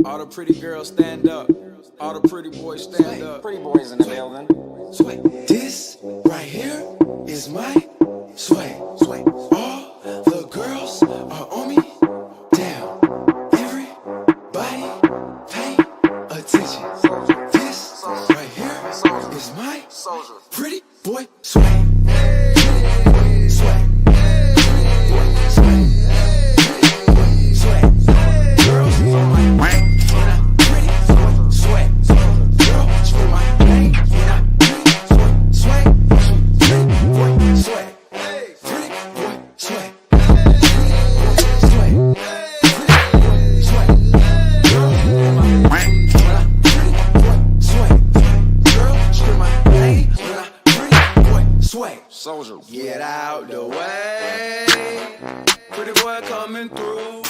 All the pretty girls stand up. All the pretty boys stand up. Pretty boys in the building. Sway. This right here is my sway. Sway. All the girls are on me. Damn. Everybody pay attention. This right here is my pretty boy sway. Sway. Sway. Sway. Girls on my way. When I'm pretty sway. Girl, screw my name. When I'm pretty sway. Pretty boy sway. Pretty boy sway. Sway. Sway. Girl, on my way. When I'm pretty boy sway. Girl, screw my name. When I'm pretty boy sway. Soldier. Get out the way. Pretty boy coming through.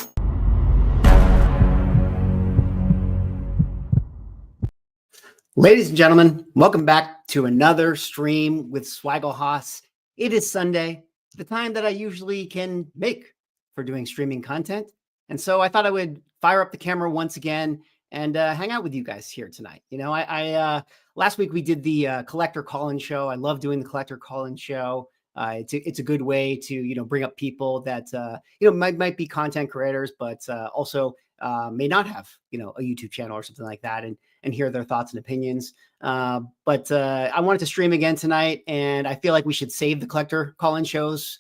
Ladies and gentlemen, welcome back to another stream with Swaggle Haas. It is Sunday, the time that I usually can make for doing streaming content. And so I thought I would fire up the camera once again and hang out with you guys here tonight. You know, I last week we did the collector call-in show. I love doing the collector call-in show. It's a good way to, you know, bring up people that, might be content creators, but also may not have, you know, a YouTube channel or something like that and hear their thoughts and opinions. But I wanted to stream again tonight, and I feel like we should save the collector call-in shows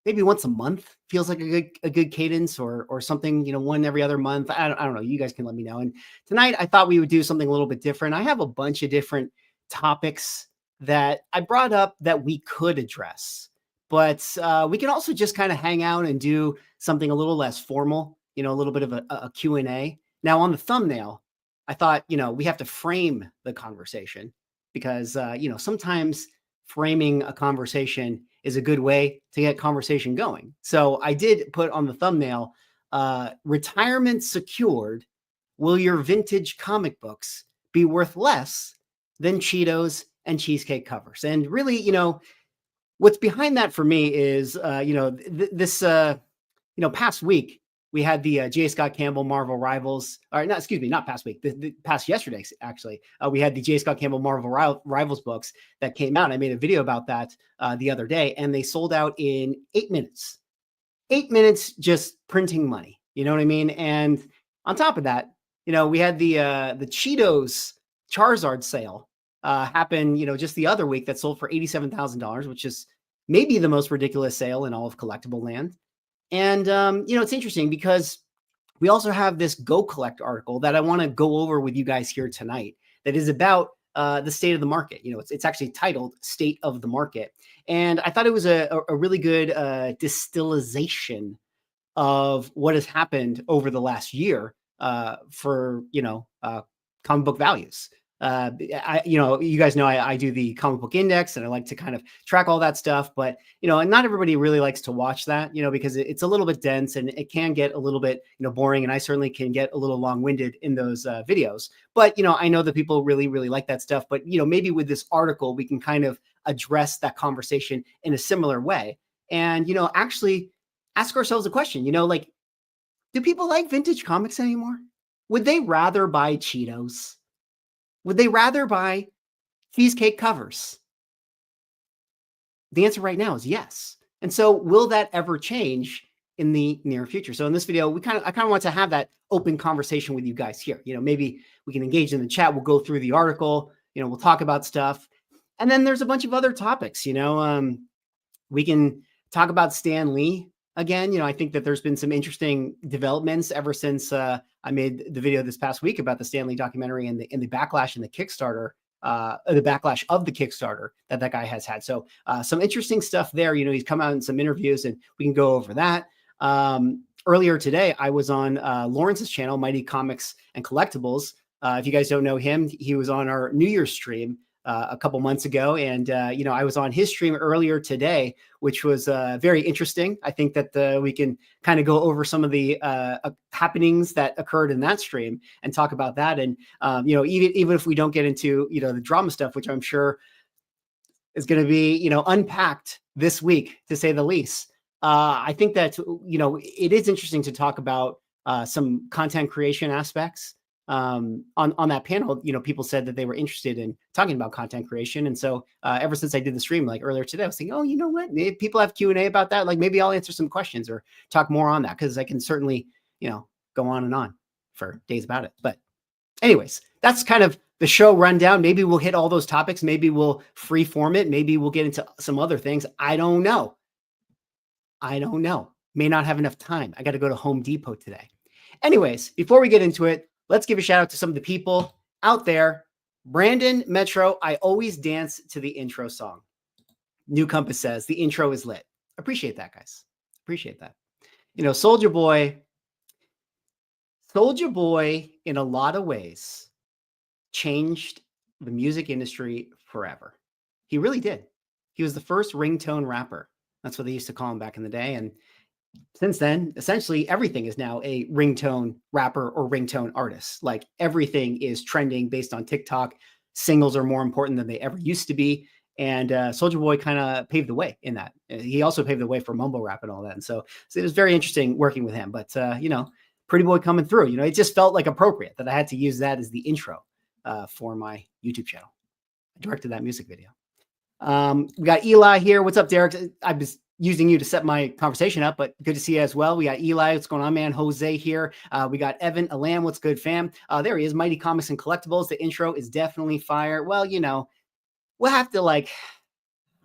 maybe once a month. Feels like a good cadence or something, you know, one every other month. I don't know. You guys can let me know. And tonight I thought we would do something a little bit different. I have a bunch of different topics that I brought up that we could address, but we can also just kind of hang out and do something a little less formal, you know, a little bit of a Q&A. Now on the thumbnail, I thought, you know, we have to frame the conversation because, sometimes framing a conversation is a good way to get conversation going. So I did put on the thumbnail, retirement secured. Will your vintage comic books be worth less than Cheetos and Cheesecake covers? And really, you know, what's behind that for me is, this past week, we had the J. Scott Campbell Marvel Rivals, or not, excuse me, not past week, the past yesterday, actually. We had the J. Scott Campbell Marvel Rivals books that came out. I made a video about that the other day, and they sold out in 8 minutes. 8 minutes just printing money. You know what I mean? And on top of that, you know, we had the Cheetos Charizard sale happen, you know, just the other week that sold for $87,000, which is maybe the most ridiculous sale in all of collectible land. And, it's interesting because we also have this Go Collect article that I want to go over with you guys here tonight that is about the state of the market. You know, it's actually titled State of the Market. And I thought it was a really good distillation of what has happened over the last year for, comic book values. You guys know I do the comic book index and I like to kind of track all that stuff, but, and not everybody really likes to watch that, because it's a little bit dense and it can get a little bit, boring. And I certainly can get a little long-winded in those videos, but, I know that people really, really like that stuff, but, maybe with this article, we can kind of address that conversation in a similar way. And, actually ask ourselves a question, do people like vintage comics anymore? Would they rather buy Cheetos? Would they rather buy Cheesecake covers? The answer right now is yes. And so will that ever change in the near future? So in this video, I kind of want to have that open conversation with you guys here. Maybe we can engage in the chat. We'll go through the article, we'll talk about stuff. And then there's a bunch of other topics, we can talk about Stan Lee again. I think that there's been some interesting developments ever since I made the video this past week about the Stan Lee documentary and the backlash and the Kickstarter, the backlash of the Kickstarter that guy has had. So some interesting stuff there. He's come out in some interviews and we can go over that. Earlier today, I was on Lawrence's channel, Mighty Comics and Collectibles. If you guys don't know him, he was on our New Year's stream a couple months ago. And, I was on his stream earlier today, which was very interesting. I think that we can kind of go over some of the happenings that occurred in that stream and talk about that. And, even if we don't get into, the drama stuff, which I'm sure is going to be, unpacked this week, to say the least. I think that, it is interesting to talk about some content creation aspects. On that panel, people said that they were interested in talking about content creation. And so ever since I did the stream like earlier today, I was thinking, oh, you know what? If people have Q&A about that, like maybe I'll answer some questions or talk more on that, because I can certainly, go on and on for days about it. But anyways, that's kind of the show rundown. Maybe we'll hit all those topics. Maybe we'll free form it. Maybe we'll get into some other things. I don't know. May not have enough time. I got to go to Home Depot today. Anyways, before we get into it, let's give a shout out to some of the people out there. Brandon Metro, I always dance to the intro song. New Compass says the intro is lit. Appreciate that, guys. Appreciate that. Soulja Boy, in a lot of ways, changed the music industry forever. He really did. He was the first ringtone rapper. That's what they used to call him back in the day. And since then, essentially everything is now a ringtone rapper or ringtone artist. Like everything is trending based on TikTok. Singles are more important than they ever used to be. And Soulja Boy kind of paved the way in that. He also paved the way for mumble rap and all that. And so it was very interesting working with him. But, Pretty Boy coming through, it just felt like appropriate that I had to use that as the intro for my YouTube channel. I directed that music video. We got Eli here. What's up, Derek? I was using you to set my conversation up, but good to see you as well. We got Eli. What's going on, man? Jose here. We got Evan Alam. What's good, fam? There he is. Mighty Comics and Collectibles. The intro is definitely fire. Well, we'll have to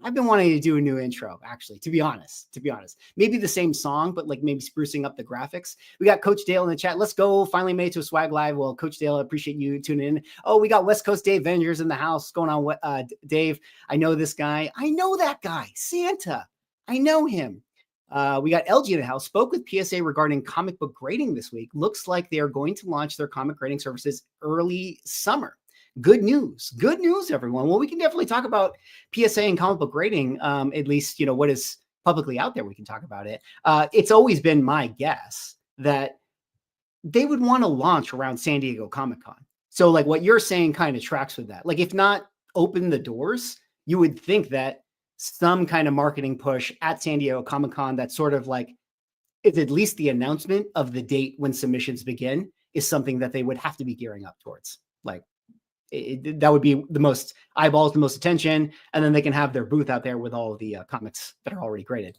I've been wanting to do a new intro, actually, to be honest. Maybe the same song, but maybe sprucing up the graphics. We got Coach Dale in the chat. Let's go. Finally made it to a swag live. Well, Coach Dale, I appreciate you tuning in. Oh, we got West Coast Dave Vengers in the house. What's going on, Dave? I know this guy. I know that guy. Santa. I know him. We got LG in the house. Spoke with PSA regarding comic book grading this week. Looks like they are going to launch their comic grading services early summer. Good news, everyone. Well, we can definitely talk about PSA and comic book grading, at least, what is publicly out there. We can talk about it. It's always been my guess that they would want to launch around San Diego Comic-Con. So what you're saying kind of tracks with that. If not open the doors, you would think that some kind of marketing push at San Diego Comic-Con that sort of is at least the announcement of the date when submissions begin is something that they would have to be gearing up towards. That would be the most eyeballs, the most attention, and then they can have their booth out there with all of the comics that are already graded.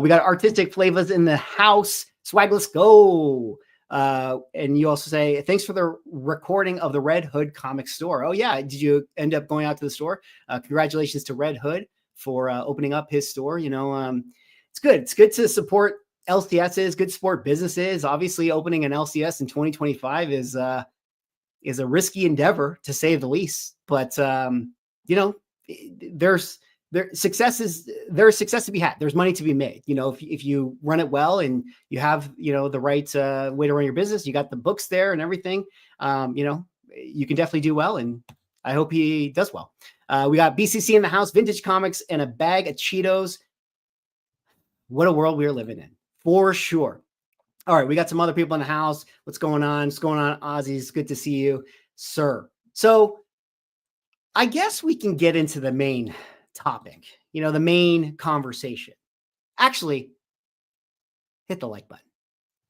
We got Artistic Flavors in the house. Swag, let's go. And you also say, thanks for the recording of the Red Hood comic store. Oh, yeah. Did you end up going out to the store? Congratulations to Red Hood for opening up his store. It's good. It's good to support LCSs, good to support businesses. Obviously, opening an LCS in 2025 is a risky endeavor, to say the least. But there's success to be had. There's money to be made. If you run it well and you have the right way to run your business, you got the books there and everything. You can definitely do well, and I hope he does well. We got BCC in the house, vintage comics, and a bag of Cheetos. What a world we're living in, for sure. All right, we got some other people in the house. What's going on? Ozzy? It's good to see you, sir. So I guess we can get into the main topic, the main conversation. Actually, hit the like button.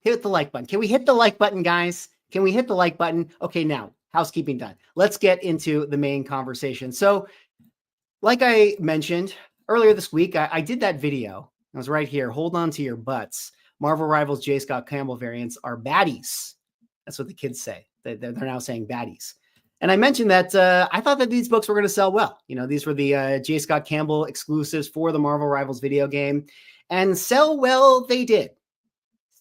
Hit the like button. Can we hit the like button, guys? Can we hit the like button? Okay, now, housekeeping done. Let's get into the main conversation. So like I mentioned earlier this week, I did that video. I was right here. Hold on to your butts. Marvel Rivals J. Scott Campbell variants are baddies. That's what the kids say. They're now saying baddies. And I mentioned that I thought that these books were going to sell well. These were the J. Scott Campbell exclusives for the Marvel Rivals video game. And sell well they did.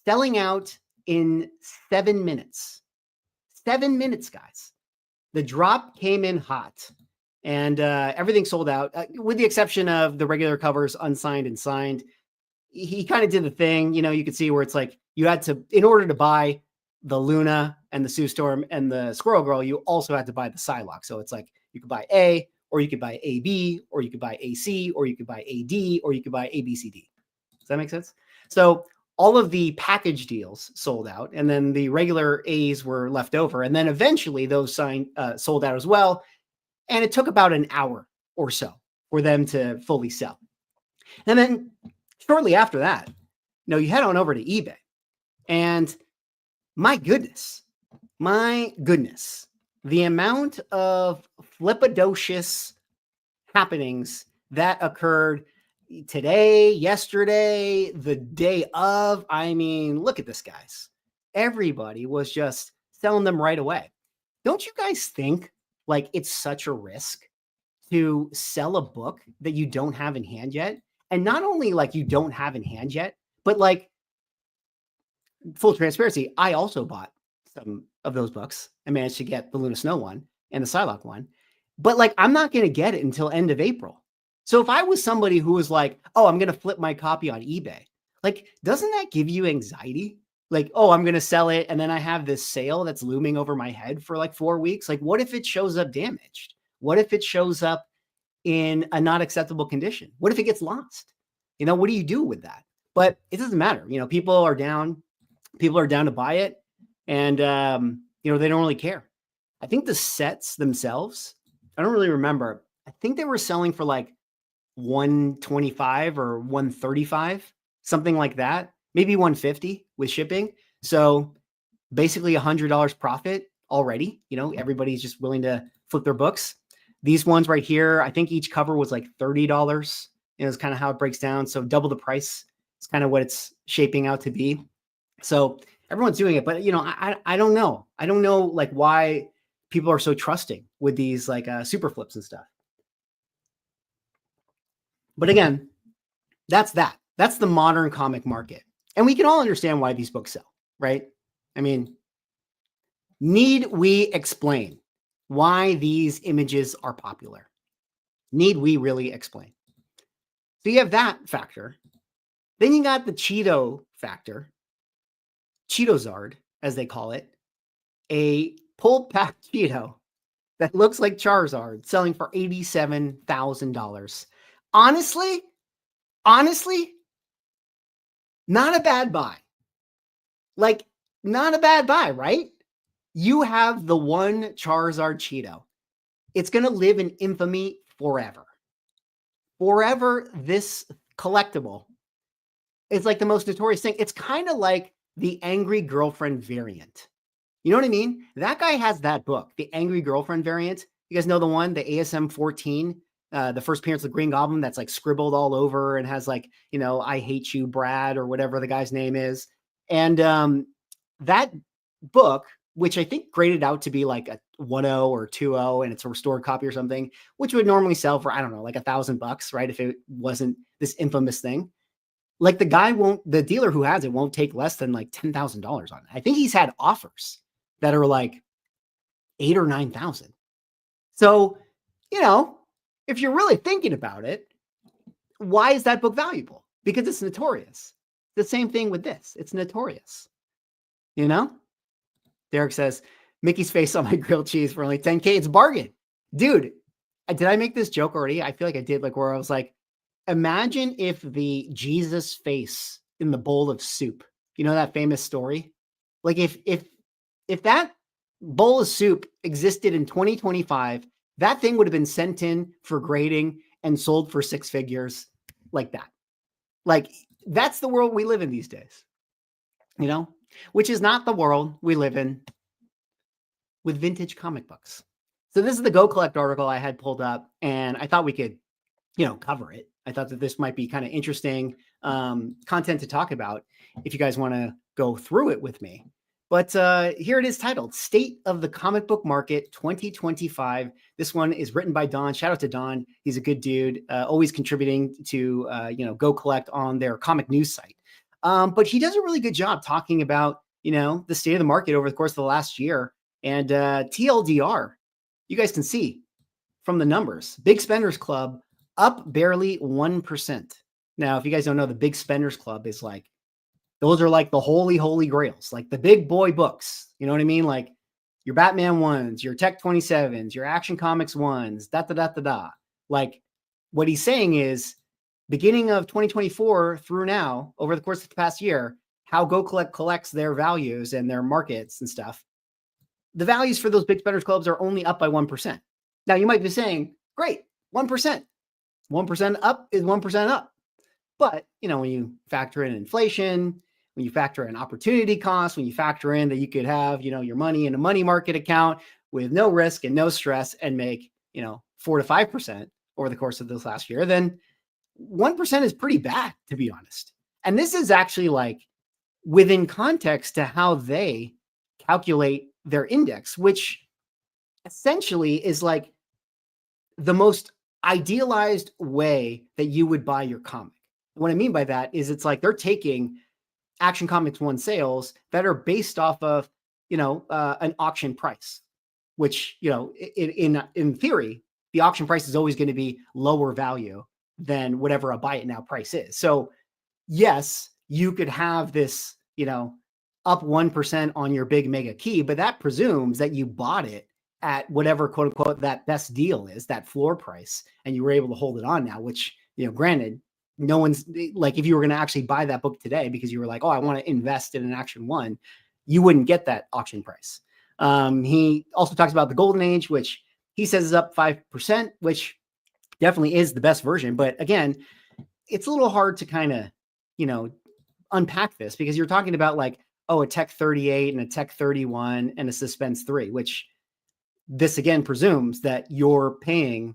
Selling out in 7 minutes. 7 minutes, guys. The drop came in hot. And everything sold out, with the exception of the regular covers, unsigned and signed. He kind of did the thing, you could see where it's you had to, in order to buy the Luna and the Sue Storm and the Squirrel Girl, you also had to buy the Psylocke. So it's you could buy A, or you could buy AB, or you could buy AC, or you could buy AD, or you could buy ABCD. Does that make sense? So all of the package deals sold out, and then the regular A's were left over. And then eventually those sold out as well. And it took about an hour or so for them to fully sell. And then shortly after that, you head on over to eBay, and My goodness, the amount of flippadocious happenings that occurred today, yesterday, the day of. I mean, look at this, guys. Everybody was just selling them right away. Don't you guys think like it's such a risk to sell a book that you don't have in hand yet? And not only like you don't have in hand yet, but like full transparency, I also bought some of those books. I managed to get the Luna Snow one and the Psylocke one, but like I'm not going to get it until end of April. So if I was somebody who was like, oh, I'm going to flip my copy on eBay, like, doesn't that give you anxiety? Like, oh, I'm going to sell it. And then I have this sale that's looming over my head for like 4 weeks. Like, what if it shows up damaged? What if it shows up in a not acceptable condition? What if it gets lost? What do you do with that? But it doesn't matter. People are down to buy it, and they don't really care. I think the sets themselves, I don't really remember. I think they were selling for like $125 or $135, something like that, maybe $150 with shipping. So basically $100 profit already. Everybody's just willing to flip their books. These ones right here, I think each cover was like $30. Is kind of how it breaks down. So double the price is kind of what it's shaping out to be. So everyone's doing it, but I don't know. I don't know like why people are so trusting with these like super flips and stuff. But again, that's the modern comic market. And we can all understand why these books sell, right? I mean, need we explain why these images are popular? Need we really explain? So you have that factor. Then you got the Cheeto factor. Cheetozard, as they call it, a pulled pack Cheeto that looks like Charizard selling for $87,000. Honestly, not a bad buy. Like, not a bad buy, right? You have the one Charizard Cheeto. It's going to live in infamy forever. Forever, this collectible is like the most notorious thing. It's kind of like the Angry Girlfriend variant. You know what I mean? That guy has that book, the Angry Girlfriend variant. You guys know the one, the ASM 14, the first appearance of the Green Goblin that's like scribbled all over and has like, I hate you, Brad, or whatever the guy's name is. And that book, which I think graded out to be like a 1.0 or 2.0, and it's a restored copy or something, which would normally sell for, I don't know, like $1,000, right? If it wasn't this infamous thing. Like the dealer who has it won't take less than like $10,000 on it. I think he's had offers that are like 8,000 or 9,000. So, if you're really thinking about it, why is that book valuable? Because it's notorious. The same thing with this. It's notorious. Derek says, Mickey's face on my grilled cheese for only $10K. It's a bargain. Dude, did I make this joke already? I feel like I did, like where I was like, imagine if the Jesus face in the bowl of soup, that famous story? Like if that bowl of soup existed in 2025, that thing would have been sent in for grading and sold for 6 figures like that. Like, that's the world we live in these days, which is not the world we live in with vintage comic books. So this is the Go Collect article I had pulled up, and I thought we could, cover it. I thought that this might be kind of interesting content to talk about if you guys want to go through it with me. But here it is titled State of the Comic Book Market 2025. This one is written by Don. Shout out to Don. He's a good dude, always contributing to, Go Collect on their comic news site. But he does a really good job talking about, the state of the market over the course of the last year. And TLDR, you guys can see from the numbers, Big Spenders Club up barely 1%. Now, if you guys don't know, the Big Spenders Club is like, those are like the holy grails, like the big boy books. You know what I mean? Like your Batman ones, your Tech 27s, your Action Comics ones, Like what he's saying is beginning of 2024 through now, over the course of the past year, how Go Collect collects their values and their markets and stuff. The values for those Big Spenders Clubs are only up by 1%. Now you might be saying, great, 1%. 1% up is 1% up. But, when you factor in inflation, when you factor in opportunity costs, when you factor in that you could have, your money in a money market account with no risk and no stress and make, 4 to 5% over the course of this last year, then 1% is pretty bad, to be honest. And this is actually like within context to how they calculate their index, which essentially is like the most idealized way that you would buy your comic. What I mean by that is it's like they're taking Action Comics 1 sales that are based off of, an auction price, which, in theory, the auction price is always going to be lower value than whatever a buy it now price is. So yes, you could have this, up 1% on your big mega key, but that presumes that you bought it at whatever quote unquote that best deal is, that floor price, and you were able to hold it on now, which, granted, no one's like, if you were going to actually buy that book today because you were like, oh, I want to invest in an Action 1, you wouldn't get that auction price. He also talks about the Golden Age, which he says is up 5%, which definitely is the best version. But again, it's a little hard to kind of, unpack this because you're talking about like, oh, a Tech 38 and a Tech 31 and a Suspense 3, which this again presumes that you're paying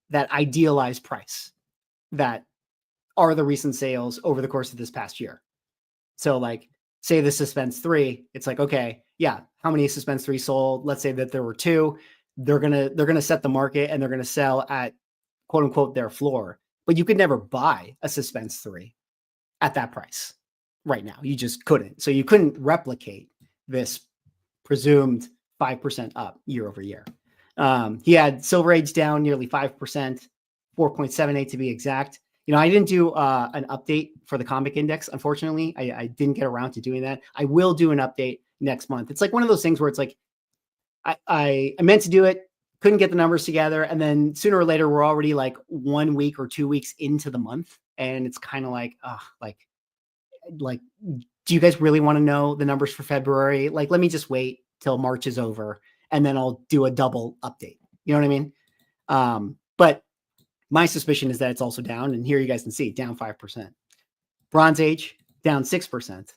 that idealized price that are the recent sales over the course of this past year. So like, say the Suspense 3, it's like, okay, yeah, how many Suspense 3 sold? Let's say that there were 2. They're gonna set the market and they're gonna sell at quote unquote their floor. But you could never buy a Suspense 3 at that price right now. You just couldn't. So you couldn't replicate this presumed 5% up year over year. He had Silver Age down nearly 5%, 4.78 to be exact. I didn't do an update for the comic index. Unfortunately, I didn't get around to doing that. I will do an update next month. It's like one of those things where it's like, I meant to do it, couldn't get the numbers together. And then sooner or later, we're already like 1 week or 2 weeks into the month. And it's kind of like, like, do you guys really want to know the numbers for February? Like, let me just wait till March is over and then I'll do a double update. You know what I mean? But my suspicion is that it's also down. And here you guys can see down 5%. Bronze Age down 6%.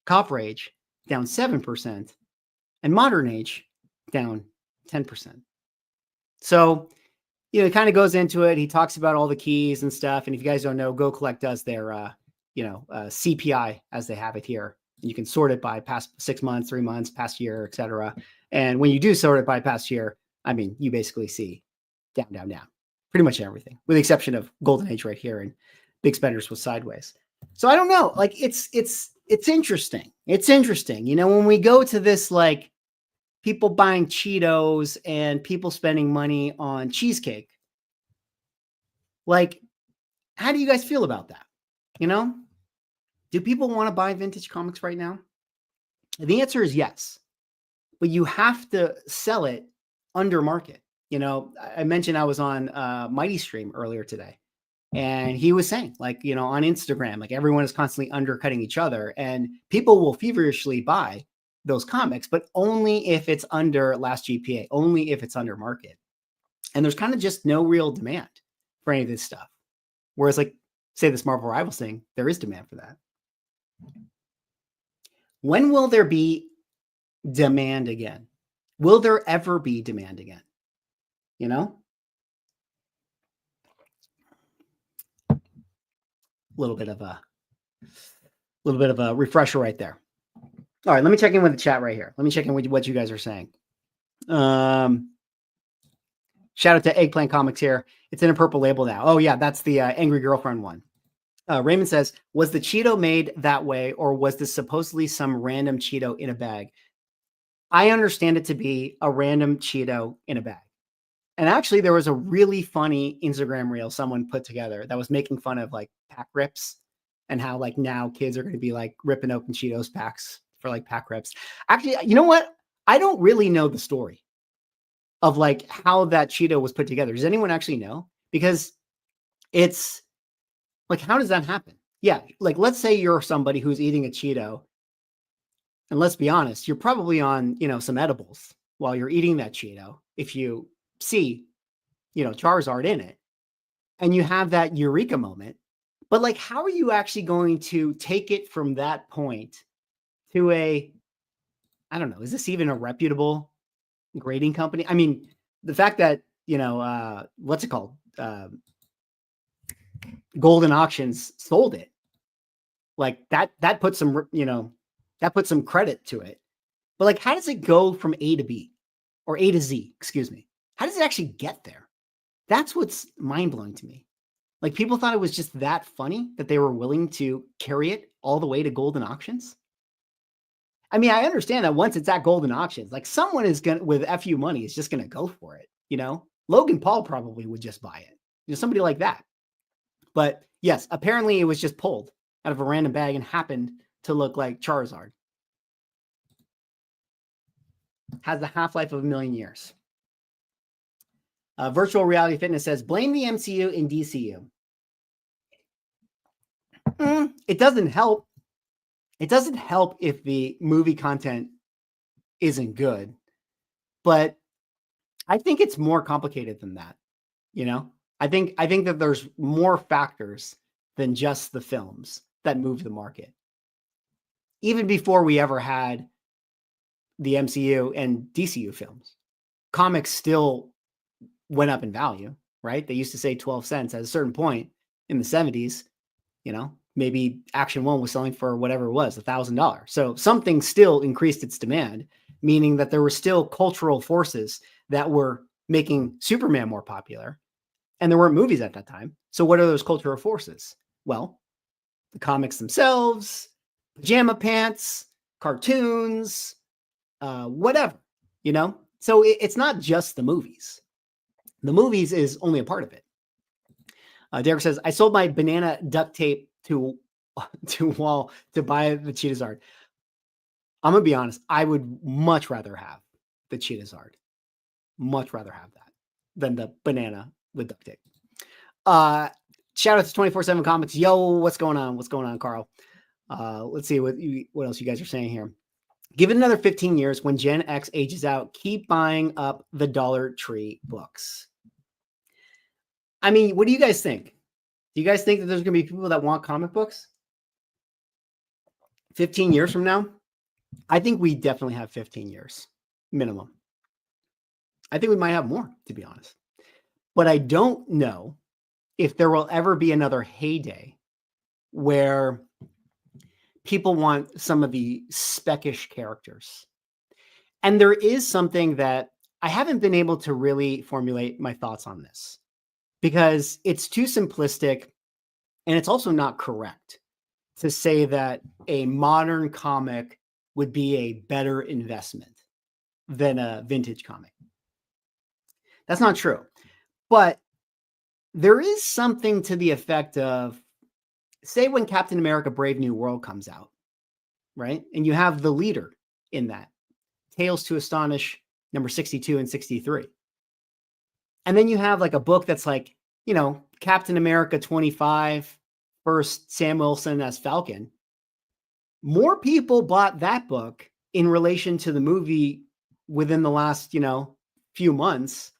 Copper Age down 7%. And Modern Age down 10%. So, it kind of goes into it. He talks about all the keys and stuff. And if you guys don't know, Go Collect does their, CPI as they have it here. And you can sort it by past 6 months, 3 months, past year, etc. And when you do sort it by past year, I mean, you basically see down, down, down, pretty much everything, with the exception of Golden Age right here and Big Spenders was sideways. So I don't know. Like it's interesting. It's interesting. When we go to this, like people buying Cheetos and people spending money on Cheesecake, like, how do you guys feel about that? Do people want to buy vintage comics right now? The answer is yes, but you have to sell it under market. I mentioned I was on Mighty Stream earlier today, and he was saying, like, on Instagram, like everyone is constantly undercutting each other, and people will feverishly buy those comics, but only if it's under last GPA, only if it's under market. And there's kind of just no real demand for any of this stuff. Whereas, like, say this Marvel Rivals thing, there is demand for that. When will there be demand again? Will there ever be demand again? A little bit of a refresher right there. All right, let me check in with the chat right here. Let me check in with what you guys are saying. Shout out to Eggplant Comics here. It's in a purple label now. Oh yeah, that's the Angry Girlfriend one. Raymond says, was the Cheeto made that way, or was this supposedly some random Cheeto in a bag? I understand it to be a random Cheeto in a bag. And actually, there was a really funny Instagram reel someone put together that was making fun of like pack rips and how like now kids are going to be like ripping open Cheetos packs for like pack rips. Actually, you know what? I don't really know the story of like how that Cheeto was put together. Does anyone actually know? Because it's like, how does that happen? Yeah, like let's say you're somebody who's eating a Cheeto, and let's be honest, you're probably on, some edibles while you're eating that Cheeto. If you see, Charizard in it, and you have that eureka moment But like, how are you actually going to take it from that point to I don't know, is this even a reputable grading company? I mean, the fact that, what's it called? Golden Auctions sold it. Like that puts some, that puts some credit to it. But like, how does it go from A to B or A to Z? Excuse me. How does it actually get there? That's what's mind blowing to me. Like, people thought it was just that funny that they were willing to carry it all the way to Golden Auctions. I mean, I understand that once it's at Golden Auctions, like someone is going to, with FU money, is just going to go for it. Logan Paul probably would just buy it. Somebody like that. But yes, apparently it was just pulled out of a random bag and happened to look like Charizard. Has the half-life of 1,000,000 years. Virtual Reality Fitness says, blame the MCU and DCU. It doesn't help. It doesn't help if the movie content isn't good. But I think it's more complicated than that. I think that there's more factors than just the films that move the market. Even before we ever had the MCU and DCU films, comics still went up in value, right? They used to say 12 cents at a certain point in the 70s, maybe Action 1 was selling for whatever it was, $1,000. So something still increased its demand, meaning that there were still cultural forces that were making Superman more popular. And there weren't movies at that time. So what are those cultural forces? Well, the comics themselves, pajama pants, cartoons, whatever, So it's not just the movies. The movies is only a part of it. Derek says, I sold my banana duct tape to Wall to buy the Cheetosard. I'm going to be honest. I would much rather have the Cheetosard. Much rather have that than the banana with duct tape. Shout out to 24/7 Comics. Yo, what's going on? What's going on, Carl? Let's see what else you guys are saying here. Give it another 15 years. When Gen X ages out, keep buying up the Dollar Tree books. I mean, what do you guys think? Do you guys think that there's going to be people that want comic books 15 years from now? I think we definitely have 15 years minimum. I think we might have more, to be honest. But I don't know if there will ever be another heyday where people want some of the speckish characters. And there is something that I haven't been able to really formulate my thoughts on this because it's too simplistic and it's also not correct to say that a modern comic would be a better investment than a vintage comic. That's not true. But there is something to the effect of, say when Captain America Brave New World comes out, right? And you have the leader in that, Tales to Astonish number 62 and 63. And then you have like a book that's like, Captain America 25, first Sam Wilson as Falcon. More people bought that book in relation to the movie within the last, few months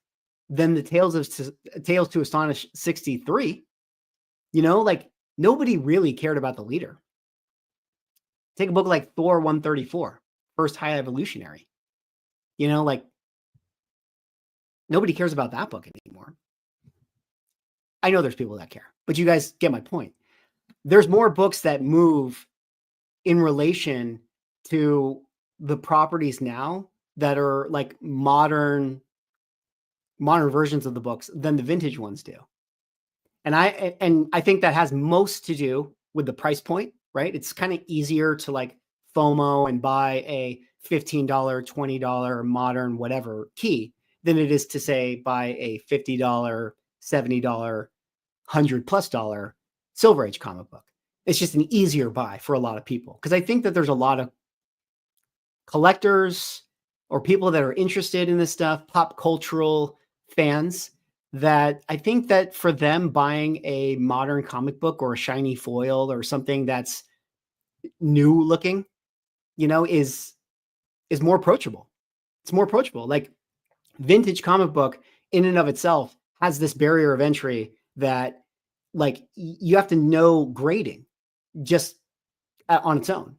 than the Tales to Astonish 63. Like nobody really cared about the leader. Take a book like Thor 134, First High Evolutionary. Like nobody cares about that book anymore. I know there's people that care, but you guys get my point. There's more books that move in relation to the properties now that are like modern versions of the books than the vintage ones do. And I think that has most to do with the price point, right? It's kind of easier to like FOMO and buy a $15, $20 modern whatever key than it is to say buy a $50, $70, $100+ Silver Age comic book. It's just an easier buy for a lot of people. Because I think that there's a lot of collectors or people that are interested in this stuff, pop cultural fans, that I think that for them buying a modern comic book or a shiny foil or something that's new looking, is more approachable. It's more approachable. Like vintage comic book in and of itself has this barrier of entry that like you have to know grading just on its own.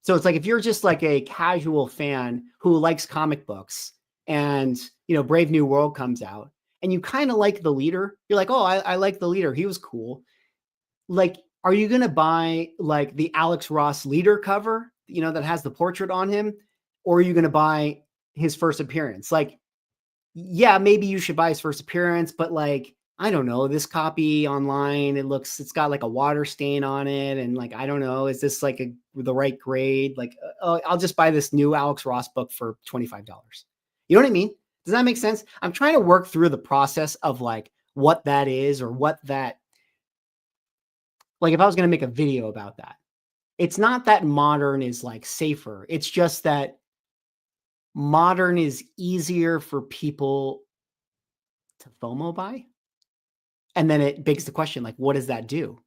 So it's like if you're just like a casual fan who likes comic books and, Brave New World comes out and you kind of like the leader, you're like, oh, I like the leader. He was cool. Like, are you going to buy like the Alex Ross leader cover, that has the portrait on him? Or are you going to buy his first appearance? Like, yeah, maybe you should buy his first appearance, but like, I don't know, this copy online, it's got like a water stain on it. And like, I don't know, is this like the right grade? Like, I'll just buy this new Alex Ross book for $25. You know what I mean? Does that make sense? I'm trying to work through the process of like what that is or what that, like if I was going to make a video about that, it's not that modern is like safer. It's just that modern is easier for people to FOMO buy. And then it begs the question, like, what does that do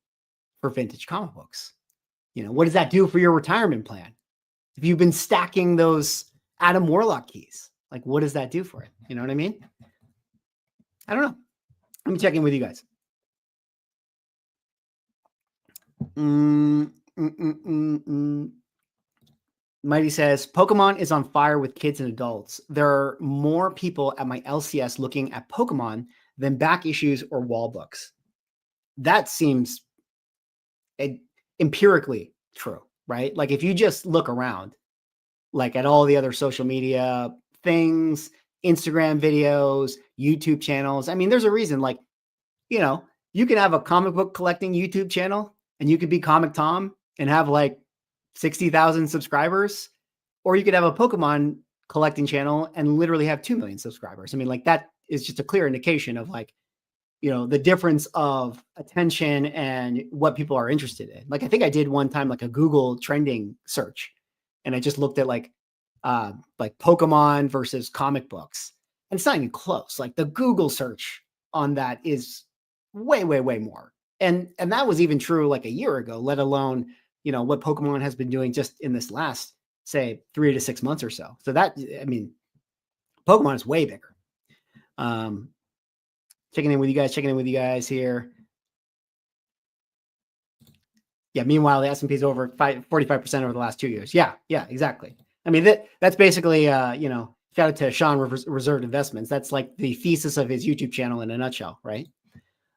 for vintage comic books? What does that do for your retirement plan? If you've been stacking those Adam Warlock keys, like, what does that do for it? You know what I mean? I don't know. Let me check in with you guys. Mighty says, Pokemon is on fire with kids and adults. There are more people at my LCS looking at Pokemon than back issues or wall books. That seems empirically true, right? Like if you just look around, like at all the other social media things, Instagram videos, YouTube channels. I mean, there's a reason, like, you can have a comic book collecting YouTube channel and you could be Comic Tom and have like 60,000 subscribers, or you could have a Pokemon collecting channel and literally have 2 million subscribers. I mean, like that is just a clear indication of like, the difference of attention and what people are interested in. Like, I think I did one time, like a Google trending search, and I just looked at like Pokemon versus comic books, and it's not even close. Like the Google search on that is way, way, way more. And that was even true like a year ago, let alone, what Pokemon has been doing just in this last, say, 3 to 6 months or so. So that, I mean, Pokemon is way bigger. Checking in with you guys here. Yeah. Meanwhile, the S&P is over 45% over the last 2 years. Yeah, exactly. I mean, that's basically, shout out to Sean Reserved Investments. That's like the thesis of his YouTube channel in a nutshell, right?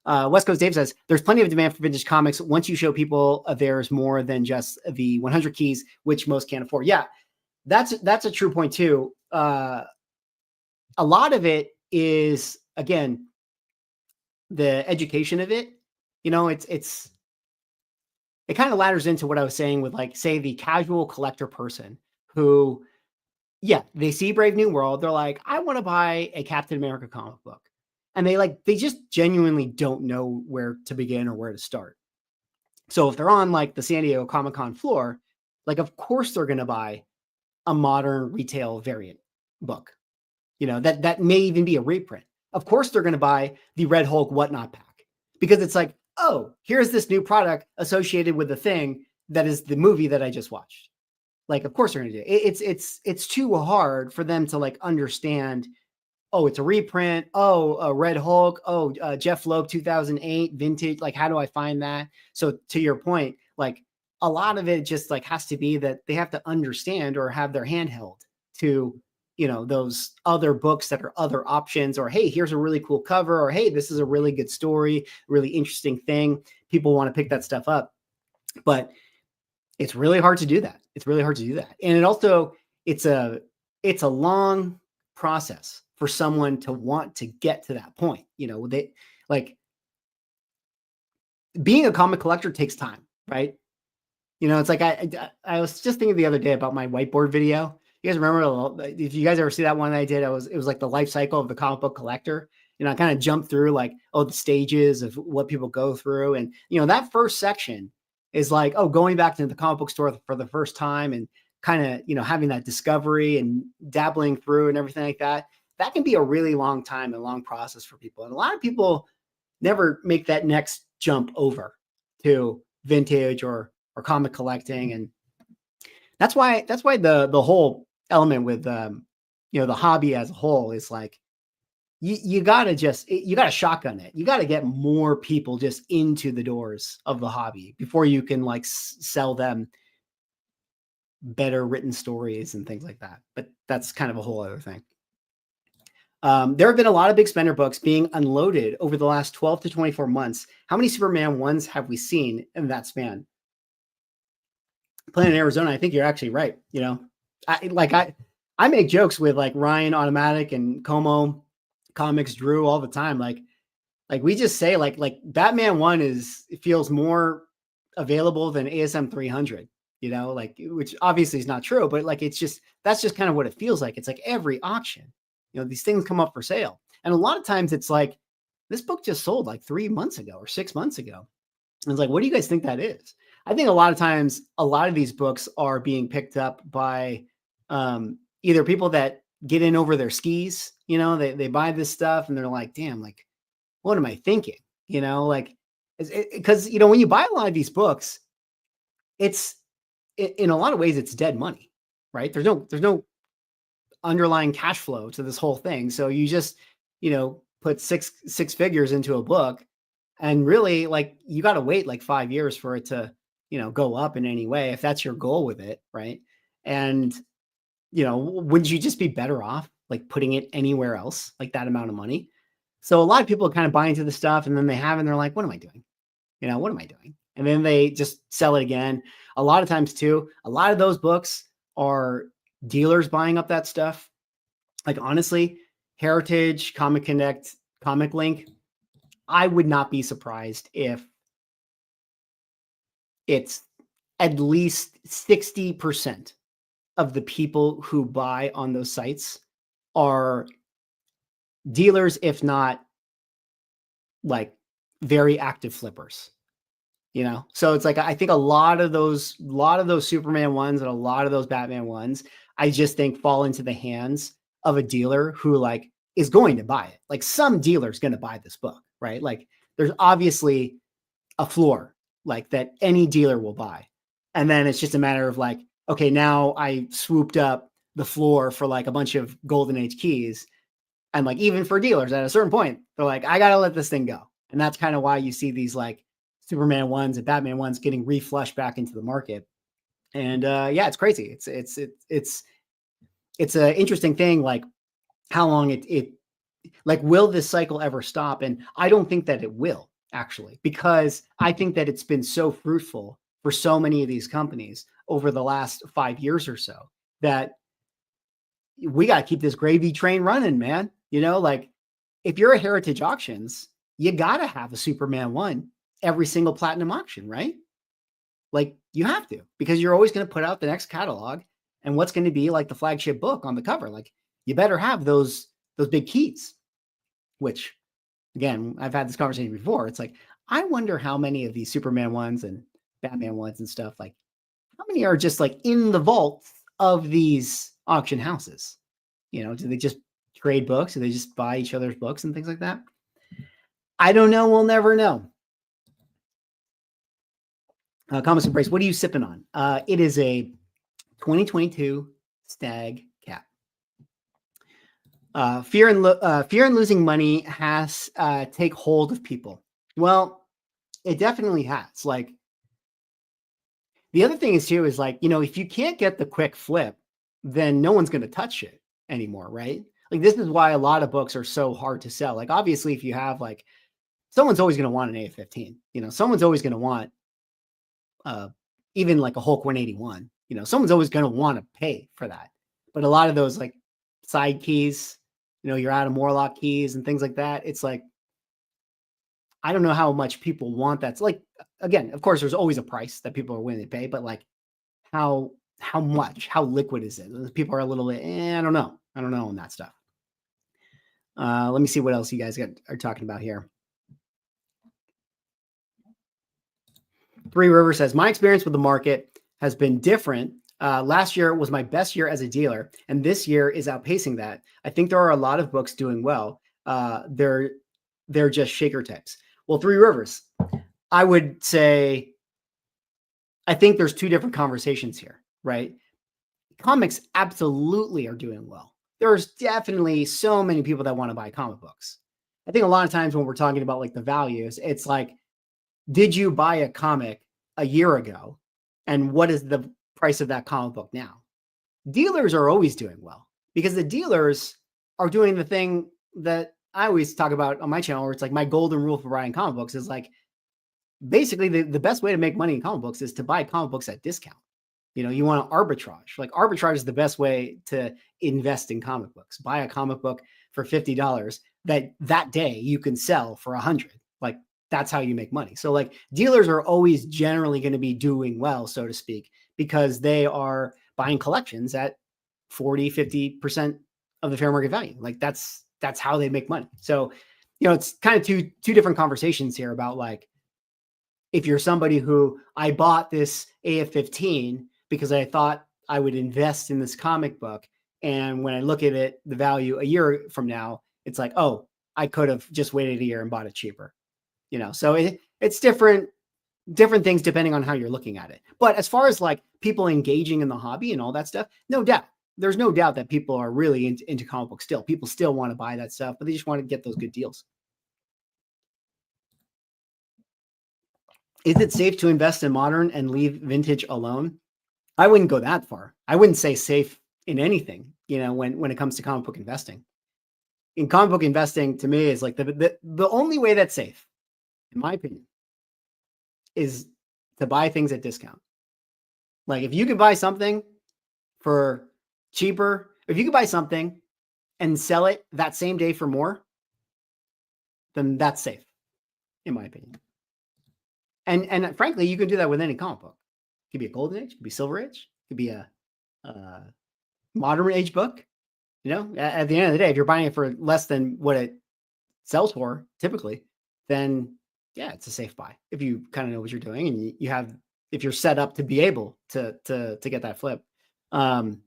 West Coast Dave says, there's plenty of demand for vintage comics once you show people there's more than just the 100 keys, which most can't afford. Yeah, that's a true point too. A lot of it is, again, the education of it. It kind of ladders into what I was saying with like, say, the casual collector person who, yeah, they see Brave New World. They're like, I want to buy a Captain America comic book. And they just genuinely don't know where to begin or where to start. So if they're on like the San Diego Comic-Con floor, like, of course they're going to buy a modern retail variant book, that may even be a reprint. Of course they're going to buy the Red Hulk Whatnot pack because it's like, oh, here's this new product associated with the thing that is the movie that I just watched. Like, of course they're going to do it. It's too hard for them to like understand, oh, it's a reprint. Oh, a Red Hulk. Oh, Jeff Loeb 2008 vintage. Like, how do I find that? So to your point, like a lot of it just like has to be that they have to understand or have their hand held to, those other books that are other options, or, hey, here's a really cool cover, or, hey, this is a really good story, really interesting thing. People want to pick that stuff up, but it's really hard to do that. And it also, it's a long process for someone to want to get to that point. They like being a comic collector takes time, right? It's like, I was just thinking the other day about my whiteboard video. You guys remember, if you guys ever see that one that I did, it was like the life cycle of the comic book collector. I kind of jumped through like, the stages of what people go through. And, that first section is like, going back to the comic book store for the first time and kind of, having that discovery and dabbling through and everything like that. That can be a really long time and long process for people. And a lot of people never make that next jump over to vintage or comic collecting. And that's why the whole element with, the hobby as a whole is like, you gotta shotgun it. You gotta get more people just into the doors of the hobby before you can like sell them better written stories and things like that. But that's kind of a whole other thing. There have been a lot of big spender books being unloaded over the last 12 to 24 months. How many Superman ones have we seen in that span? Playing in Arizona, I think you're actually right. You know, I make jokes with like Ryan Automatic and Como Comics Drew all the time. Like we just say like Batman 1 it feels more available than ASM 300, you know, like, which obviously is not true, but like that's just kind of what it feels like. It's like every auction, you know, these things come up for sale. And a lot of times it's like, this book just sold like 3 months ago or 6 months ago. And it's like, what do you guys think that is? I think a lot of times, a lot of these books are being picked up by either people that get in over their skis, you know, they buy this stuff and they're like, damn, like, what am I thinking? You know, like, because, you know, when you buy a lot of these books, it's in a lot of ways, it's dead money, right? There's no underlying cash flow to this whole thing. So you just, you know, put six figures into a book and really like, you got to wait like 5 years for it to, you know, go up in any way, if that's your goal with it. Right. And, you know, wouldn't you just be better off like putting it anywhere else, like that amount of money? So a lot of people kind of buy into the stuff and then they have, and they're like, what am I doing? You know, what am I doing? And then they just sell it again. A lot of times too, a lot of those books are dealers buying up that stuff. Like honestly, Heritage, Comic Connect, Comic Link, I would not be surprised if it's at least 60% of the people who buy on those sites are dealers, if not like very active flippers, you know? So it's like, I think a lot of those Superman ones and a lot of those Batman ones, I just think fall into the hands of a dealer who like is going to buy it. Like some dealer's going to buy this book, right? Like there's obviously a floor like that any dealer will buy. And then it's just a matter of like, okay, now I swooped up the floor for like a bunch of Golden Age keys. And like, even for dealers at a certain point, they're like, I got to let this thing go. And that's kind of why you see these like Superman ones and Batman ones getting reflushed back into the market. And yeah, it's crazy. It's an interesting thing. Like how long it like, will this cycle ever stop? And I don't think that it will actually, because I think that it's been so fruitful for so many of these companies over the last 5 years or so that we got to keep this gravy train running, man. You know, like if you're a Heritage Auctions, you got to have a Superman 1 every single platinum auction, right? Like you have to, because you're always going to put out the next catalog and what's going to be like the flagship book on the cover. Like you better have those big keys, which again, I've had this conversation before. It's like, I wonder how many of these Superman ones and Batman ones and stuff, like how many are just like in the vaults of these auction houses? You know, do they just trade books? Do they just buy each other's books and things like that? I don't know. We'll never know. Comics Embrace, what are you sipping on? It is a 2022 Stag Cap. Fear and losing money has take hold of people. Well, it definitely has. Like the other thing is too is like, you know, if you can't get the quick flip, then no one's going to touch it anymore, right? Like this is why a lot of books are so hard to sell. Like obviously, if you have like, someone's always going to want an A15. You know, someone's always going to want even like a Hulk 181. You know, someone's always going to want to pay for that. But a lot of those like side keys, you know, your Adam Warlock keys and things like that, it's like, I don't know how much people want that. It's like, again, of course, there's always a price that people are willing to pay, but like how much, how liquid is it? People are a little bit, I don't know on that stuff. Let me see what else you guys are talking about here. Three River says, my experience with the market has been different. Last year was my best year as a dealer, and this year is outpacing that. I think there are a lot of books doing well. They're just shaker types. Well, Three Rivers, I would say, I think there's two different conversations here, right? Comics absolutely are doing well. there's definitely so many people that want to buy comic books. I think a lot of times when we're talking about like the values, it's like, did you buy a comic a year ago? And what is the price of that comic book now? Dealers are always doing well because the dealers are doing the thing that I always talk about on my channel, where it's like my golden rule for buying comic books is like, basically the best way to make money in comic books is to buy comic books at discount. You want to arbitrage. Like arbitrage is the best way to invest in comic books. Buy a comic book for $50 that day you can sell for 100. Like that's how you make money. So like dealers are always generally going to be doing well, so to speak, because they are buying collections at 40, 50% of the fair market value. Like that's how they make money. So, it's kind of two different conversations here about like, if you're somebody who I bought this AF-15 because I thought I would invest in this comic book. And when I look at it, the value a year from now, it's like, oh, I could have just waited a year and bought it cheaper. So it's different things depending on how you're looking at it. But as far as like people engaging in the hobby and all that stuff, no doubt. There's no doubt that people are really into comic books still. People still want to buy that stuff, but they just want to get those good deals. Is it safe to invest in modern and leave vintage alone? I wouldn't go that far. I wouldn't say safe in anything, when it comes to comic book investing. In comic book investing, to me, is like the only way that's safe, in my opinion, is to buy things at discount. Like if you can buy something for cheaper, if you can buy something and sell it that same day for more, then that's safe, in my opinion. And frankly, you can do that with any comic book. It could be a golden age, it could be silver age, it could be a modern age book. At the end of the day, if you're buying it for less than what it sells for typically, then yeah, it's a safe buy if you kind of know what you're doing and you have, if you're set up to be able to get that flip. And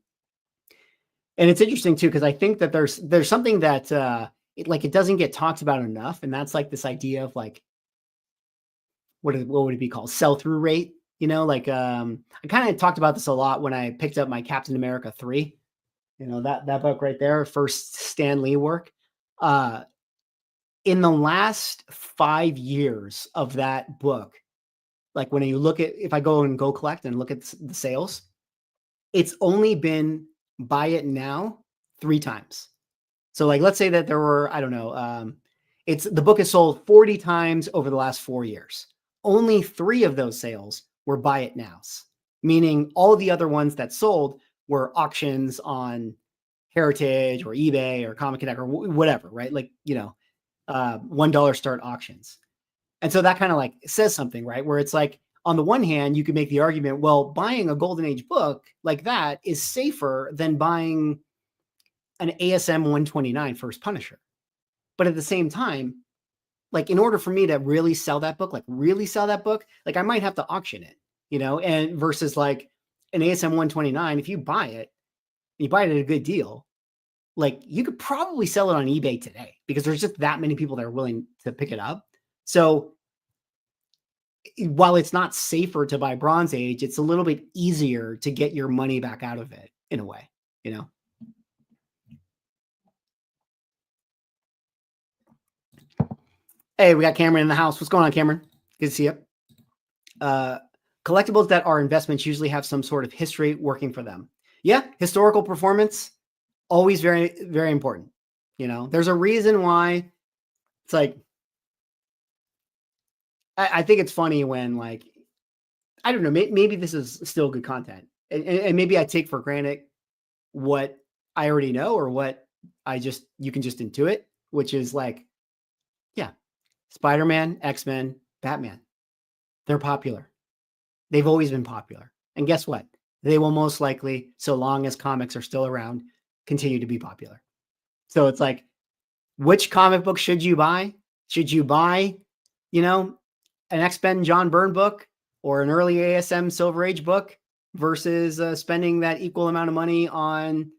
it's interesting too, because I think that there's something that it doesn't get talked about enough, and that's like this idea of like, what would it be called? Sell-through rate. I kind of talked about this a lot when I picked up my Captain America 3. That book right there, first Stan Lee work. In the last 5 years of that book, like when you look at, if I go collect and look at the sales, it's only been buy it now 3 times. So like, let's say that there were, I don't know, the book is sold 40 times over the last 4 years. Only 3 of those sales were buy it nows, meaning all the other ones that sold were auctions on Heritage or eBay or Comic Connect or whatever, right? Like, $1 start auctions. And so that kind of like says something, right? Where it's like, on the one hand, you could make the argument, well, buying a Golden Age book like that is safer than buying an ASM 129 First Punisher. But at the same time, like in order for me to really sell that book, like I might have to auction it, and versus like an ASM 129, if you buy it, you buy it at a good deal, like you could probably sell it on eBay today because there's just that many people that are willing to pick it up. So while it's not safer to buy Bronze Age, it's a little bit easier to get your money back out of it in a way, Hey, we got Cameron in the house. What's going on, Cameron? Good to see you. Collectibles that are investments usually have some sort of history working for them. Yeah, historical performance, always very, very important. There's a reason why it's like, I think it's funny when like, I don't know, maybe this is still good content. And maybe I take for granted what I already know or what you can just intuit, which is like, yeah, Spider-Man, X-Men, Batman. They're popular. They've always been popular. And guess what? They will most likely, so long as comics are still around, continue to be popular. So it's like, which comic book should you buy? Should you buy, an X-Men John Byrne book or an early ASM Silver Age book versus spending that equal amount of money on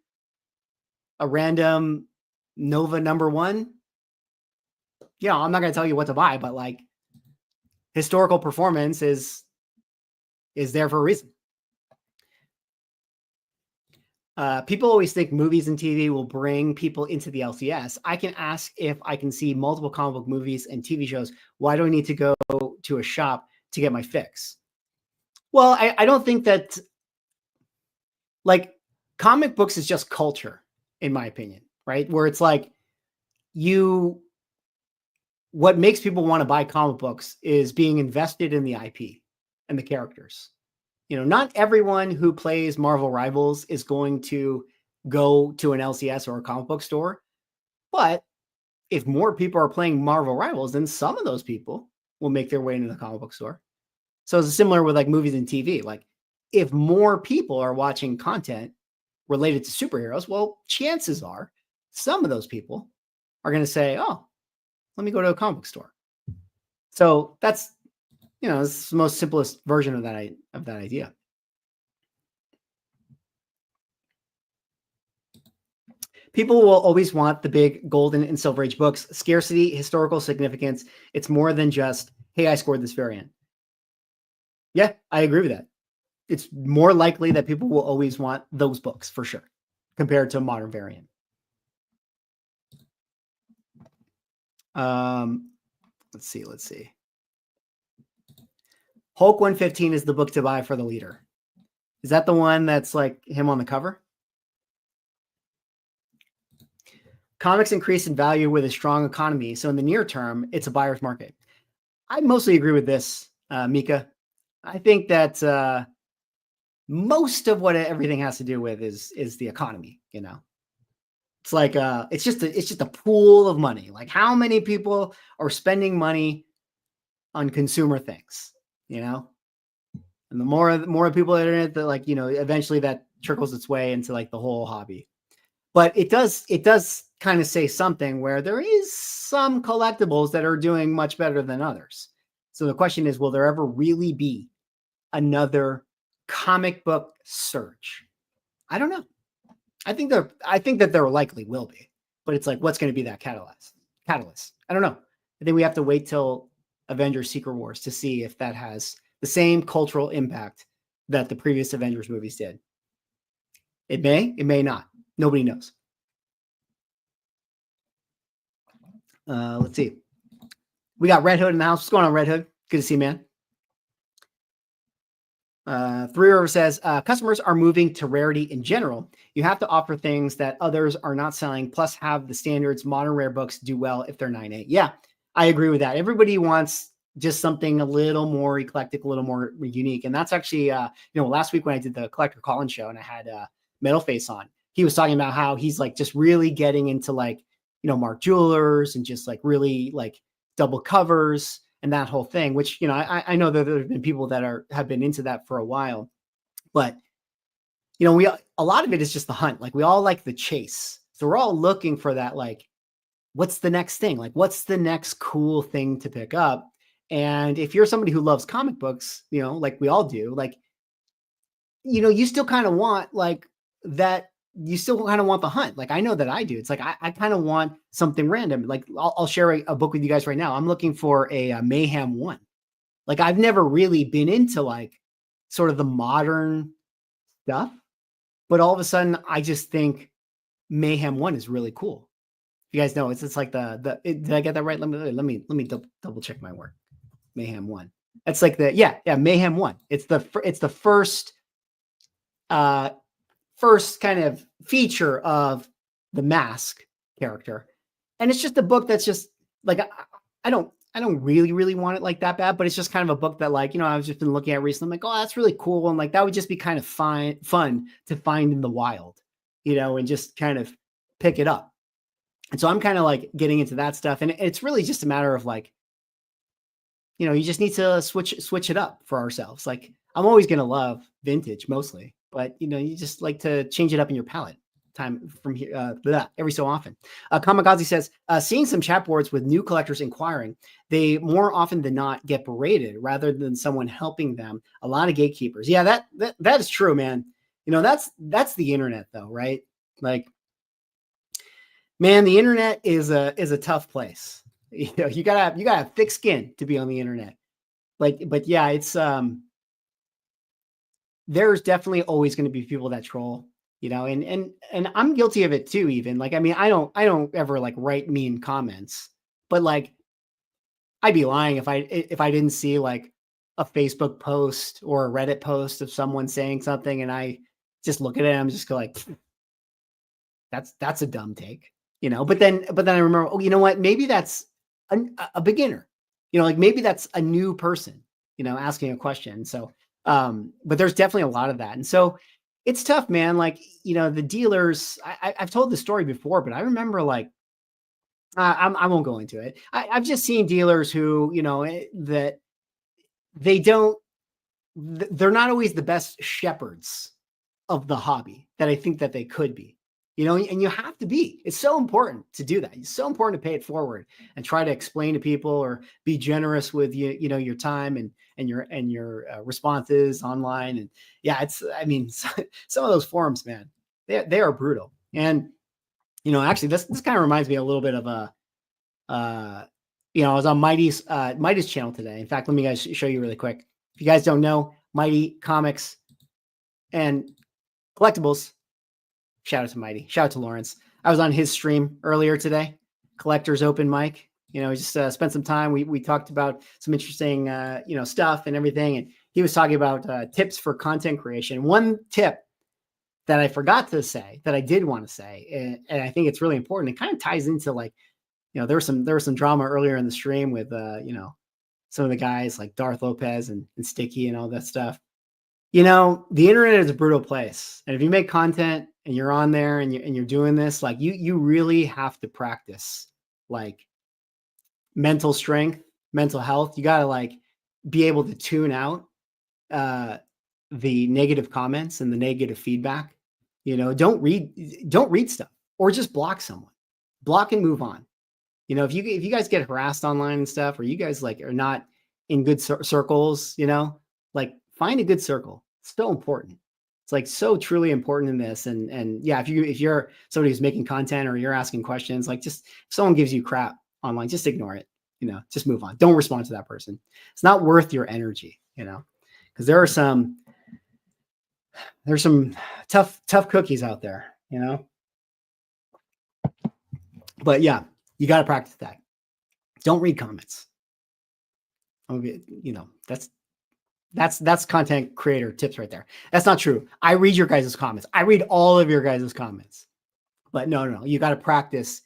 a random Nova #1? Yeah, I'm not going to tell you what to buy, but like historical performance is there for a reason. People always think movies and TV will bring people into the LCS. I can ask if I can see multiple comic book movies and TV shows. Why do I need to go to a shop to get my fix? Well, I don't think that, like, comic books is just culture, in my opinion, right? Where it's like what makes people want to buy comic books is being invested in the IP and the characters. Not everyone who plays Marvel Rivals is going to go to an LCS or a comic book store. But if more people are playing Marvel Rivals, then some of those people will make their way into the comic book store. So it's similar with like movies and TV. Like if more people are watching content related to superheroes, well, chances are some of those people are going to say, oh, let me go to a comic book store. So that's, it's the most simplest version of that idea. People will always want the big golden and silver age books. Scarcity, historical significance. It's more than just, hey, I scored this variant. Yeah, I agree with that. It's more likely that people will always want those books for sure, compared to a modern variant. Let's see. Hulk 115 is the book to buy for the leader. Is that the one that's like him on the cover? Comics increase in value with a strong economy. So in the near term, it's a buyer's market. I mostly agree with this, Mika. I think that most of what everything has to do with is the economy. It's like it's just a pool of money. Like how many people are spending money on consumer things, and the more people that are in it, that like eventually that trickles its way into like the whole hobby. But it does kind of say something where there is some collectibles that are doing much better than others. So the question is, will there ever really be another comic book surge? I don't know. I think that there likely will be, but it's like, what's going to be that catalyst? I don't know. I think we have to wait till Avengers Secret Wars to see if that has the same cultural impact that the previous Avengers movies did. It may not. Nobody knows. Let's see. We got Red Hood in the house. What's going on, Red Hood? Good to see you, man. Three River says, customers are moving to rarity in general. You have to offer things that others are not selling, plus have the standards. Modern rare books do well if they're 9.8. Yeah, I agree with that. Everybody wants just something a little more eclectic, a little more unique. And that's actually, last week when I did the Collector Collins show and I had Metal Face on, he was talking about how he's like just really getting into like, Mark Jewelers and just like really like double covers and that whole thing, which, I know that there have been people that have been into that for a while, but a lot of it is just the hunt. Like we all like the chase. So we're all looking for that, like, what's the next thing? Like, what's the next cool thing to pick up? And if you're somebody who loves comic books, like we all do, like, you still kind of want like that. You still kind of want the hunt. Like, I know that I do. It's like, I kind of want something random. Like I'll share a book with you guys right now. I'm looking for a Mayhem 1. Like I've never really been into like sort of the modern stuff, but all of a sudden I just think Mayhem 1 is really cool. You guys know it's like did I get that right? Let me double check my work. Mayhem 1. That's like Mayhem 1. It's the first kind of feature of the Mask character. And it's just a book that's just like, I don't really want it like that bad, but it's just kind of a book that like, I've just been looking at recently. I'm like, oh, that's really cool. And like, that would just be kind of fun to find in the wild, and just kind of pick it up. And so I'm kind of like getting into that stuff. And it's really just a matter of like, you just need to switch it up for ourselves. Like I'm always going to love vintage mostly, but you just like to change it up in your palette time from here every so often. Kamikaze says, seeing some chat boards with new collectors inquiring, they more often than not get berated rather than someone helping them. A lot of gatekeepers. Yeah, that is true, man. That's the internet though, right? Like, man, the internet is a tough place. You gotta have thick skin to be on the internet. But yeah, it's there's definitely always going to be people that troll. and I'm guilty of it too, even. Like, I mean, I don't ever like write mean comments, but like I'd be lying if I didn't see like a Facebook post or a Reddit post of someone saying something and I just look at it and I'm just go like, that's a dumb take, But then I remember, oh, you know what? Maybe that's a beginner, like maybe that's a new person, asking a question. So, but there's definitely a lot of that, and so it's tough, man. Like, the dealers. I've told the story before, but I remember like I won't go into it. I've just seen dealers who, that they don't, they're not always the best shepherds of the hobby that I think that they could be, and you have to be. It's so important to do that. It's so important to pay it forward and try to explain to people or be generous with your time and your responses online. And yeah, I mean, some of those forums, man, they are brutal. And actually, this kind of reminds me a little bit of uh, I was on Mighty's channel today. In fact, let me guys show you really quick. If you guys don't know, Mighty Comics and Collectibles. Shout out to Mighty. Shout out to Lawrence. I was on his stream earlier today. Collectors Open Mic. Just spent some time. We talked about some interesting stuff and everything. And he was talking about tips for content creation. One tip that I forgot to say that I did want to say, and I think it's really important. It kind of ties into like, there was some drama earlier in the stream with some of the guys like Darth Lopez and Sticky and all that stuff. The internet is a brutal place, and if you make content and you're on there and you're doing this, like you really have to practice like mental strength, mental health. You got to like be able to tune out the negative comments and the negative feedback. Don't read stuff, or just block someone. Block and move on. If you guys get harassed online and stuff, or you guys like are not in good circles, like find a good circle. It's so important. It's like so truly important in this. And yeah, if you're somebody who's making content or you're asking questions, like just if someone gives you crap online, just ignore it. Just move on. Don't respond to that person. It's not worth your energy. Because there's some tough cookies out there. But yeah, you got to practice that. Don't read comments. That's content creator tips right there. That's not true. I read your guys' comments. I read all of your guys' comments. But no, you got to practice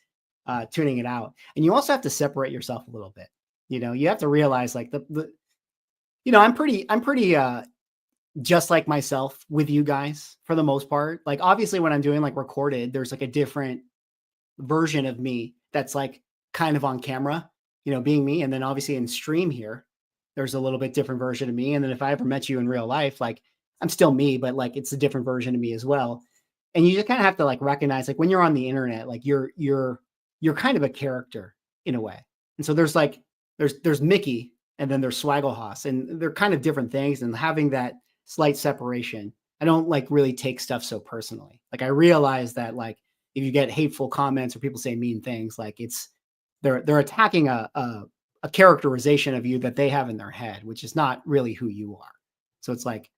tuning it out. And you also have to separate yourself a little bit. You have to realize like I'm pretty just like myself with you guys for the most part. Like obviously when I'm doing like recorded, there's like a different version of me that's like kind of on camera, being me. And then obviously in stream here, there's a little bit different version of me. And then if I ever met you in real life, like I'm still me, but like it's a different version of me as well. And you just kind of have to like recognize like when you're on the internet, like you're kind of a character in a way. And so there's Mickey and then there's Swaggle Hoss, and they're kind of different things. And having that slight separation, I don't like really take stuff so personally. Like I realize that like if you get hateful comments or people say mean things, like they're attacking a characterization of you that they have in their head, which is not really who you are. So it's like,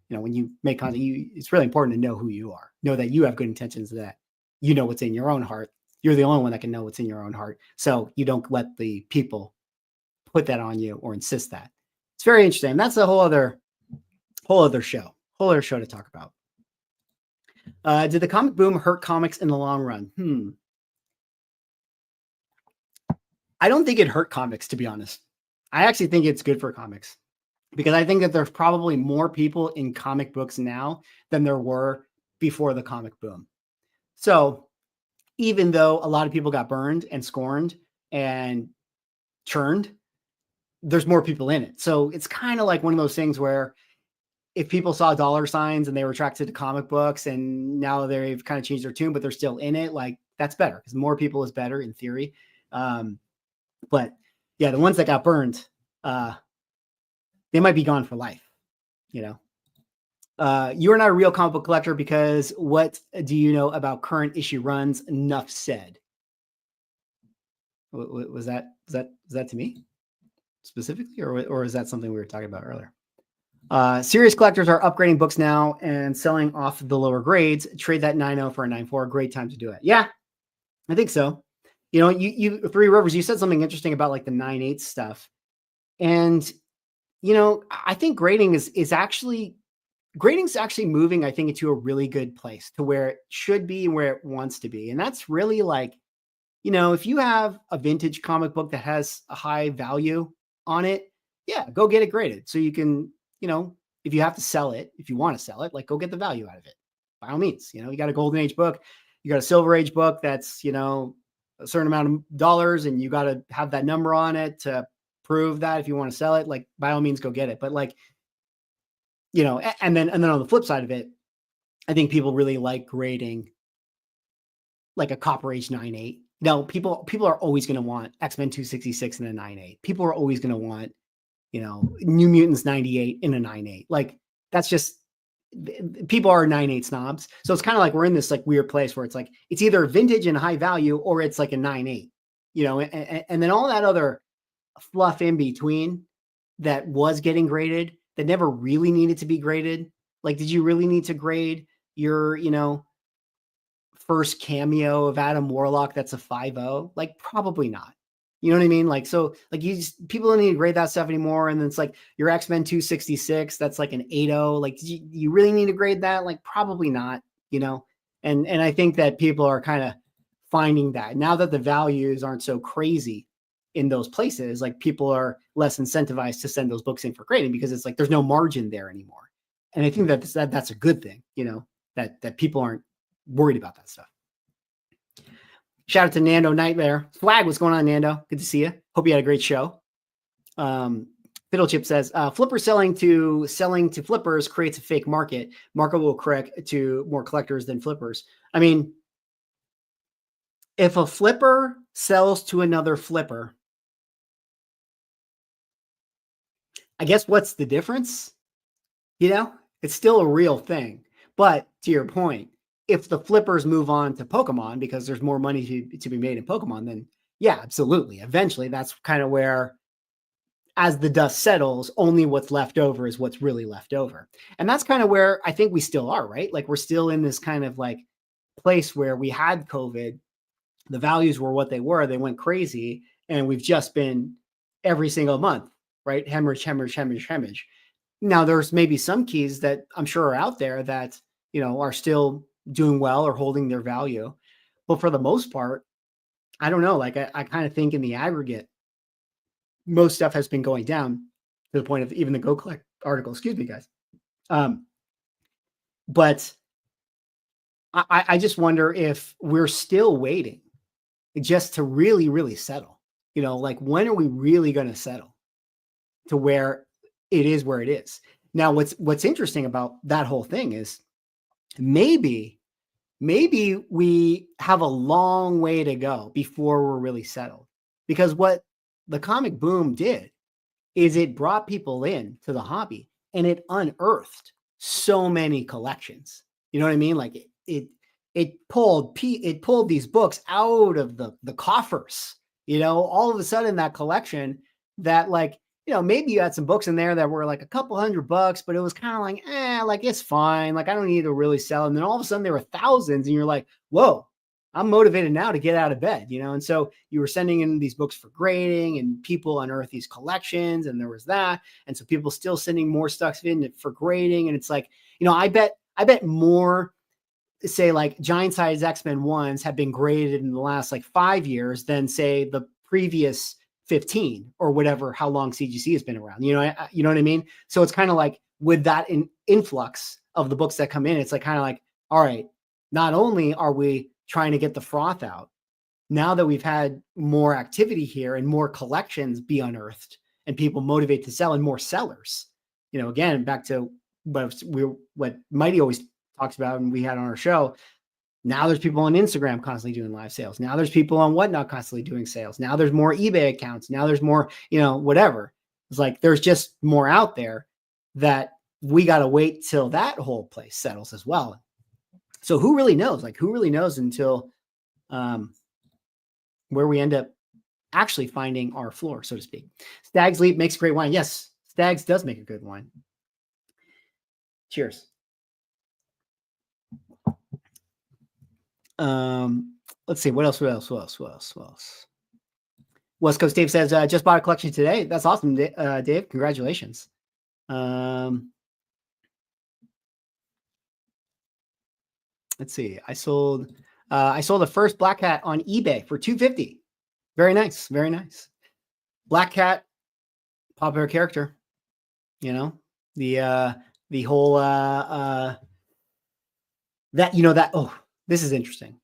when you make content, it's really important to know who you are. Know that you have good intentions, that you know what's in your own heart. You're the only one that can know what's in your own heart. So you don't let the people put that on you or insist that. It's very interesting. That's a whole other show to talk about. Did the comic boom hurt comics in the long run? I don't think it hurt comics, to be honest. I actually think it's good for comics, because I think that there's probably more people in comic books now than there were before the comic boom. So even though a lot of people got burned and scorned and churned, there's more people in it. So it's kind of like one of those things where if people saw dollar signs and they were attracted to comic books and now they've kind of changed their tune, but they're still in it, like that's better, because more people is better in theory. But yeah, the ones that got burned, they might be gone for life. You are not a real comic book collector because what do you know about current issue runs? Enough said. Was that to me specifically, or is that something we were talking about earlier? Serious collectors are upgrading books now and selling off the lower grades. Trade that 9.0 for a 9.4. Great time to do it. Yeah, I think so. You know, you Three Rivers, you said something interesting about like the 9.8 stuff. And, you know, I think grading's actually moving, I think, into a really good place to where it should be and where it wants to be. And that's really like, you know, if you have a vintage comic book that has a high value on it, yeah, go get it graded. So you can, you know, if you have to sell it, if you want to sell it, like go get the value out of it. By all means, you know, you got a golden age book, you got a silver age book that's, you know, a certain amount of dollars and you got to have that number on it to prove that if you want to sell it, like by all means go get it. But like, you know, and then on the flip side of it, I think people really like grading like a Copper Age 9.8. No, people are always going to want X-Men 266 in a 9.8. People are always going to want, you know, New Mutants 98 in a 9.8. Like that's just people are 9.8 snobs. So it's kind of like we're in this like weird place where it's like it's either vintage and high value or it's like a 9.8. You know, and then all that other fluff in between that was getting graded that never really needed to be graded. Like, did you really need to grade your, you know, first cameo of Adam Warlock that's a 5.0? Like, probably not. You know what I mean? Like, so like people don't need to grade that stuff anymore. And then it's like your X-Men 266, that's like an 8.0. Like, you really need to grade that? Like, probably not, you know? And I think that people are kind of finding that now that the values aren't so crazy in those places, like people are less incentivized to send those books in for grading because it's like there's no margin there anymore. And I think that's a good thing, you know, that people aren't worried about that stuff. Shout out to Nando Nightmare. Swag, what's going on, Nando? Good to see you. Hope you had a great show. Fiddle Chip says, flipper selling to flippers creates a fake market. Market will correct to more collectors than flippers. I mean, if a flipper sells to another flipper, I guess what's the difference? You know, it's still a real thing. But to your point, if the flippers move on to Pokemon because there's more money to be made in Pokemon, then yeah, absolutely. Eventually, that's kind of where, as the dust settles, only what's left over is what's really left over. And that's kind of where I think we still are, right? Like we're still in this kind of like place where we had COVID, the values were what they were, they went crazy, and we've just been every single month, right? Hemorrhage, hemorrhage, hemorrhage, hemorrhage. Now, there's maybe some keys that I'm sure are out there that, you know, are still doing well or holding their value. But for the most part, I don't know. Like, I kind of think in the aggregate, most stuff has been going down to the point of even the Go Collect article. Excuse me, guys. But I just wonder if we're still waiting just to really, really settle. You know, like when are we really going to settle to where it is where it is? Now, what's interesting about that whole thing is maybe we have a long way to go before we're really settled. Because what the comic boom did is it brought people in to the hobby and it unearthed so many collections. You know what I mean? Like it pulled these books out of the coffers, you know, all of a sudden that collection that like, you know, maybe you had some books in there that were like a couple $100, but it was kind of like, like it's fine. Like I don't need to really sell. And then all of a sudden there were thousands and you're like, whoa, I'm motivated now to get out of bed, you know? And so you were sending in these books for grading and people unearthed these collections and there was that. And so people still sending more stuff in for grading. And it's like, you know, I bet more, say like giant size X-Men ones have been graded in the last like 5 years than say the previous 15 or whatever, how long CGC has been around, you know what I mean? So it's kind of like with that influx of the books that come in, it's like kind of like, all right, not only are we trying to get the froth out, now that we've had more activity here and more collections be unearthed and people motivate to sell and more sellers, you know, again, back to what Mighty always talks about and we had on our show. Now there's people on Instagram constantly doing live sales. Now there's people on Whatnot constantly doing sales. Now there's more eBay accounts. Now there's more, you know, whatever. It's like there's just more out there that we got to wait till that whole place settles as well. So who really knows? Like who really knows until where we end up actually finding our floor, so to speak. Stag's Leap makes great wine. Yes, Stag's does make a good wine. Cheers. Let's see. What else? West Coast Dave says, just bought a collection today. That's awesome, Dave. Congratulations. Let's see. I sold the first Black Cat on eBay for $250. Very nice. Very nice. Black Cat, popular character. You know, the whole this is interesting.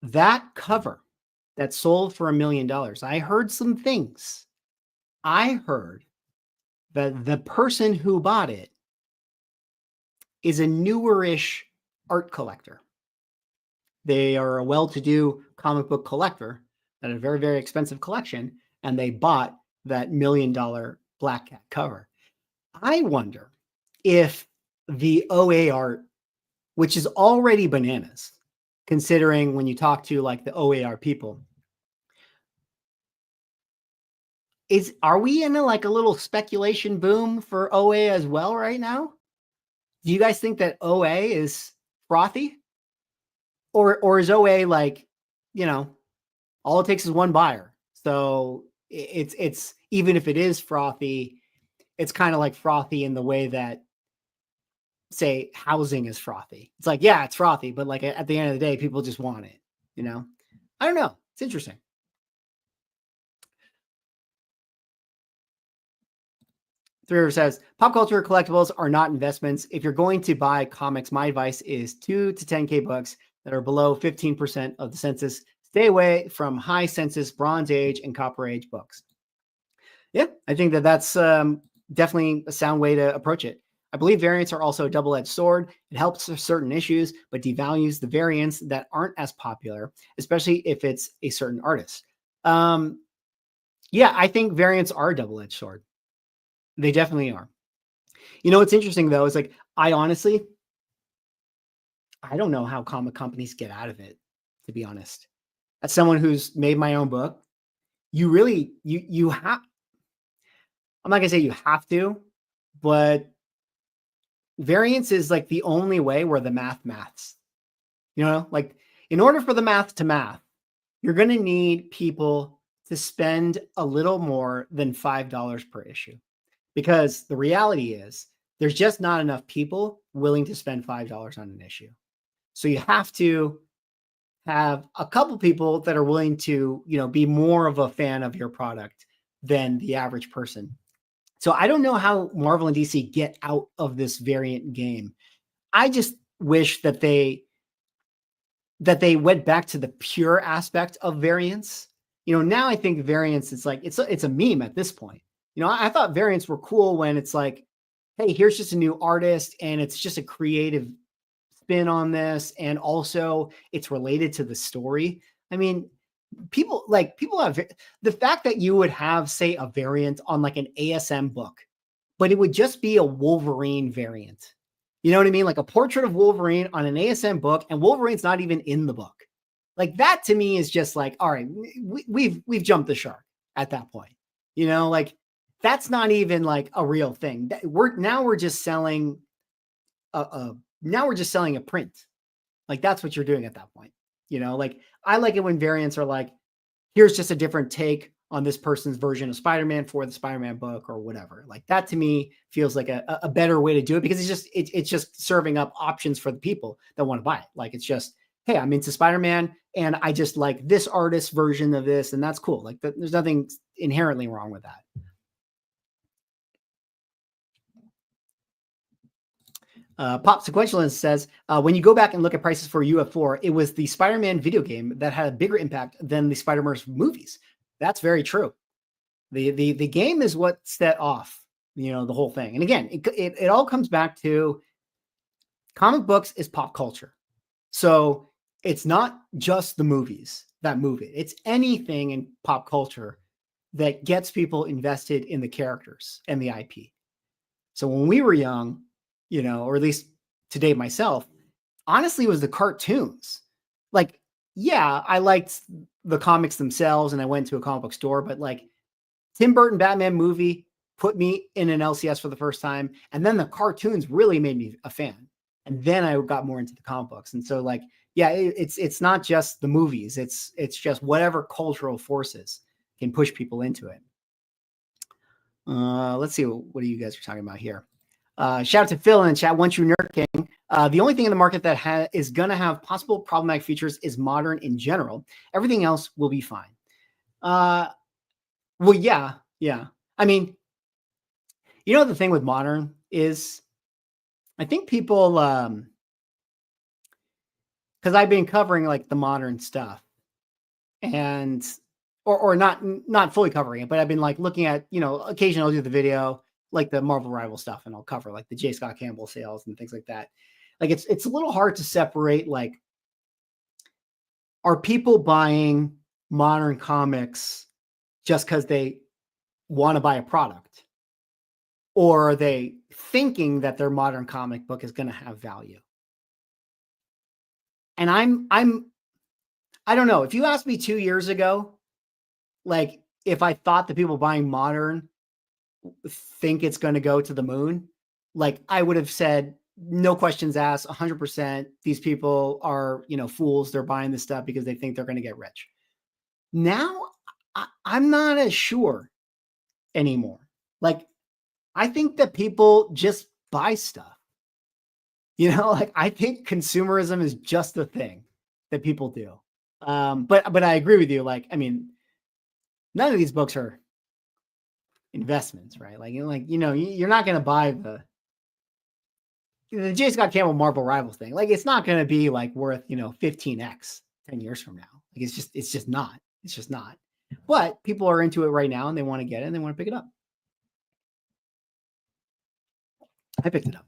That cover that sold for $1 million. I heard some things. I heard that the person who bought it is a newerish art collector. They are a well-to-do comic book collector that had a very, very expensive collection, and they bought that $1 million Black Cat cover. I wonder if the OA art, which is already bananas, considering when you talk to like the OAR people, are we in a little speculation boom for OA as well right now? Do you guys think that OA is frothy? Or is OA all it takes is one buyer? So it's even if it is frothy, it's kind of like frothy in the way that, say, housing is frothy. It's like, yeah, it's frothy, but like at the end of the day, people just want it, I don't know. It's interesting. Three River says, pop culture collectibles are not investments. If you're going to buy comics, my advice is 2 to 10K books that are below 15% of the census. Stay away from high census, Bronze Age, and Copper Age books. Yeah, I think that's definitely a sound way to approach it. I believe variants are also a double-edged sword. It helps for certain issues, but devalues the variants that aren't as popular, especially if it's a certain artist. Yeah, I think variants are a double-edged sword. They definitely are. What's interesting, though, is like, I don't know how comic companies get out of it, to be honest. As someone who's made my own book, you have, I'm not going to say you have to, but variance is like the only way where the maths. Like in order for the math to math, you're going to need people to spend a little more than $5 per issue. Because the reality is there's just not enough people willing to spend $5 on an issue. So you have to have a couple people that are willing to, be more of a fan of your product than the average person. So I don't know how Marvel and DC get out of this variant game. I just wish that they went back to the pure aspect of variants. Now I think variants, it's like, it's a meme at this point. I thought variants were cool when it's like, hey, here's just a new artist and it's just a creative spin on this. And also it's related to the story. I mean, people have the fact that you would have, say, a variant on like an ASM book, but it would just be a Wolverine variant. You know what I mean? Like a portrait of Wolverine on an ASM book, and Wolverine's not even in the book. Like that to me is just like, all right, we've jumped the shark at that point. Like that's not even like a real thing. We're just selling a print. Like that's what you're doing at that point. Like I like it when variants are like, here's just a different take on this person's version of Spider-Man for the Spider-Man book or whatever. Like that to me feels like a better way to do it, because it's just serving up options for the people that want to buy it. Like it's just, hey, I'm into Spider-Man and I just like this artist's version of this, and that's cool. Like there's nothing inherently wrong with that. Pop Sequentialist says, when you go back and look at prices for UF4, it was the Spider-Man video game that had a bigger impact than the Spider-Verse movies. That's very true. The game is what set off, the whole thing. And again, it all comes back to comic books is pop culture. So it's not just the movies that move it. It's anything in pop culture that gets people invested in the characters and the IP. So when we were young, or at least to date myself, honestly, it was the cartoons. Like, yeah, I liked the comics themselves and I went to a comic book store, but like Tim Burton Batman movie, put me in an LCS for the first time. And then the cartoons really made me a fan. And then I got more into the comic books. And so like, yeah, it's not just the movies. It's just whatever cultural forces can push people into it. Let's see what you guys are talking about here. Shout out to Phil in the chat. Once you Nerd King, the only thing in the market that is going to have possible problematic features is modern in general. Everything else will be fine. Well, yeah. I mean, the thing with modern is, I think people, because I've been covering like the modern stuff, and or not fully covering it, but I've been like looking at, occasionally I'll do the video like the Marvel Rival stuff, and I'll cover like the J. Scott Campbell sales and things like that. Like it's a little hard to separate, like, are people buying modern comics just because they want to buy a product, or are they thinking that their modern comic book is going to have value? And I don't know. If you asked me 2 years ago, like if I thought the people buying modern think it's going to go to the moon, like I would have said, no questions asked, 100%. These people are, fools. They're buying this stuff because they think they're going to get rich. Now, I'm not as sure anymore. Like, I think that people just buy stuff. Like I think consumerism is just the thing that people do. But I agree with you. Like, I mean, none of these books are investments, right? Like, you're not going to buy the J. Scott Campbell Marvel Rivals thing. Like, it's not going to be like worth, 15x 10 years from now. Like, it's just not. It's just not. But people are into it right now, and they want to get it, and they want to pick it up. I picked it up.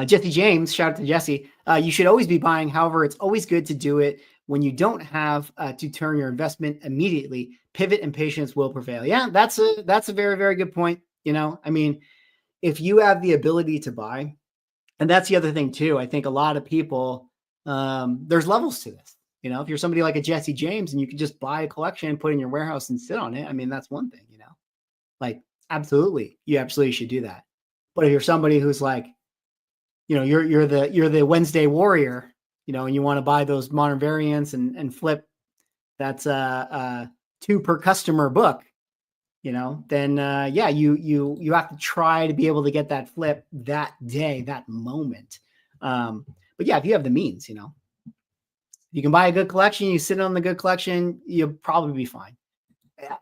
Jesse James, shout out to Jesse. You should always be buying. However, it's always good to do it when you don't have to turn your investment immediately. Pivot and patience will prevail. Yeah, that's a very, very good point. I mean, if you have the ability to buy, and that's the other thing too. I think a lot of people, there's levels to this. If you're somebody like a Jesse James and you can just buy a collection, put it in your warehouse and sit on it, I mean, that's one thing. Like, absolutely, you absolutely should do that. But if you're somebody who's like, you're the Wednesday warrior, and you want to buy those modern variants and flip, that's a 2 per customer book, then yeah, you have to try to be able to get that flip that day, that moment. But yeah, if you have the means, you can buy a good collection, you sit on the good collection, you'll probably be fine.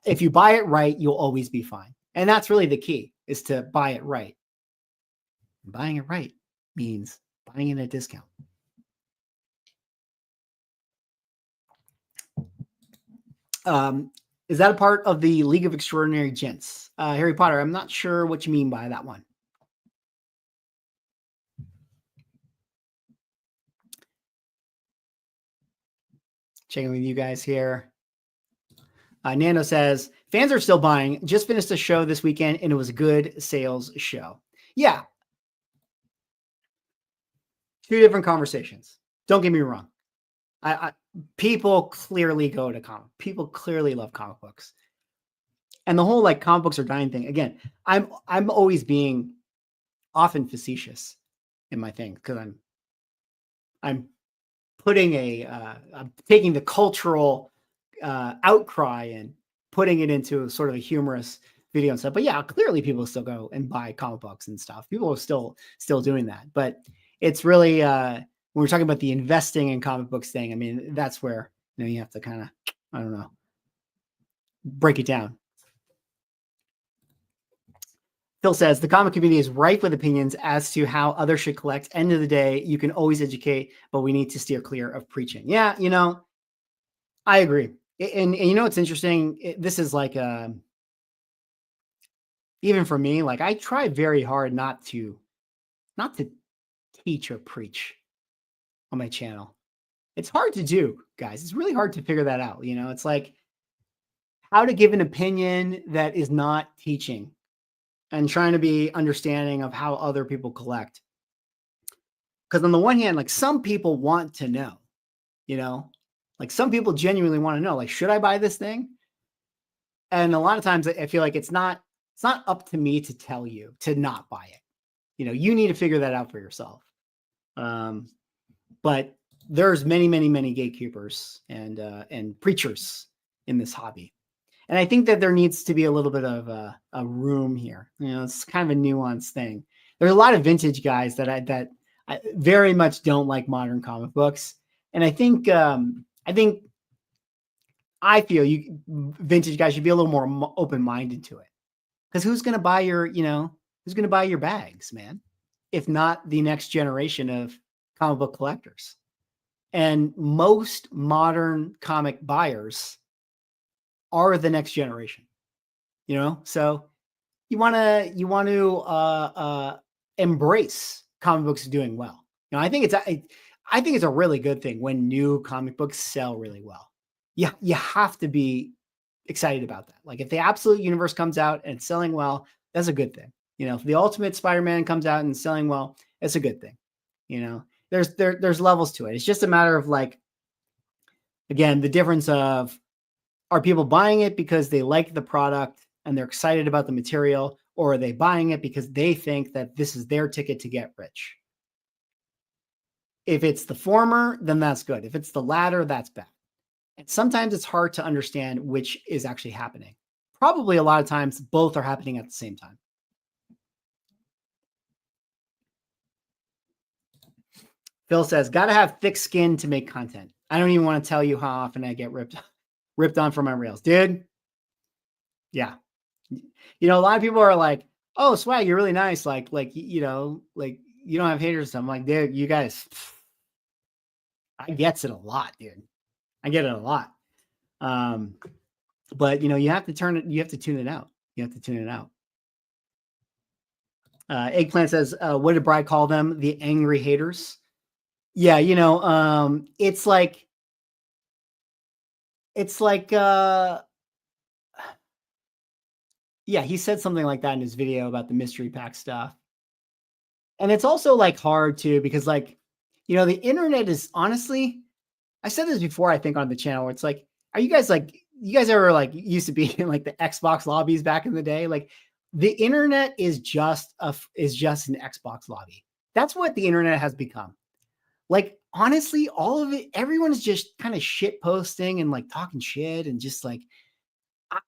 If you buy it right, you'll always be fine. And that's really the key, is to buy it right. And buying it right means buying it at a discount. Is that a part of the League of Extraordinary Gents? Harry Potter, I'm not sure what you mean by that one. Checking with you guys here. Nano says, fans are still buying. Just finished a show this weekend, and it was a good sales show. Yeah. 2 different conversations. Don't get me wrong. People clearly go to comic. People clearly love comic books. And the whole like comic books are dying thing. Again, I'm always being often facetious in my thing, because I'm putting I'm taking the cultural outcry and putting it into sort of a humorous video and stuff. But yeah, clearly people still go and buy comic books and stuff. People are still doing that. But it's really when we're talking about the investing in comic books thing, I mean, that's where you have to kind of, I don't know, break it down. Phil says, the comic community is rife with opinions as to how others should collect. End of the day, you can always educate, but we need to steer clear of preaching. Yeah, I agree. And it's interesting. This is like, even for me, like I try very hard not to teach or preach on my channel. It's hard to do, guys. It's really hard to figure that out. It's like how to give an opinion that is not teaching, and trying to be understanding of how other people collect. Because on the one hand, like some people want to know, like some people genuinely want to know, like, should I buy this thing? And a lot of times I feel like it's not up to me to tell you to not buy it. You need to figure that out for yourself. But there's many gatekeepers and preachers in this hobby. And I think that there needs to be a little bit of a room here. It's kind of a nuanced thing. There's a lot of vintage guys that I very much don't like modern comic books. And I feel vintage guys should be a little more open-minded to it. Because who's going to buy your bags, man? If not the next generation of comic book collectors. And most modern comic buyers are the next generation, so you want to embrace comic books doing well. I think it's a really good thing when new comic books sell really well. You have to be excited about that. Like if the Absolute Universe comes out and it's selling well, that's a good thing. If the Ultimate Spider-Man comes out and selling well, it's a good thing. There's levels to it. It's just a matter of again, the difference of, are people buying it because they like the product and they're excited about the material, or are they buying it because they think that this is their ticket to get rich? If it's the former, then that's good. If it's the latter, that's bad. And sometimes it's hard to understand which is actually happening. Probably a lot of times both are happening at the same time. Phil says, gotta have thick skin to make content. I don't even want to tell you how often I get ripped on for my reels, dude. Yeah. A lot of people are like, oh, Swag, you're really nice. Like, you don't have haters. I'm like, dude, you guys, I gets it a lot, dude. I get it a lot. But you have to tune it out. You have to tune it out. Eggplant says, what did Bry call them? The angry haters. Yeah. It's like, yeah, he said something like that in his video about the mystery pack stuff. And it's also hard too, because the internet is, honestly, I said this before, I think on the channel, where it's are you guys you guys ever used to be in the Xbox lobbies back in the day? The internet is just an Xbox lobby. That's what the internet has become. Honestly, all of it, everyone is just kind of shit posting and talking shit and just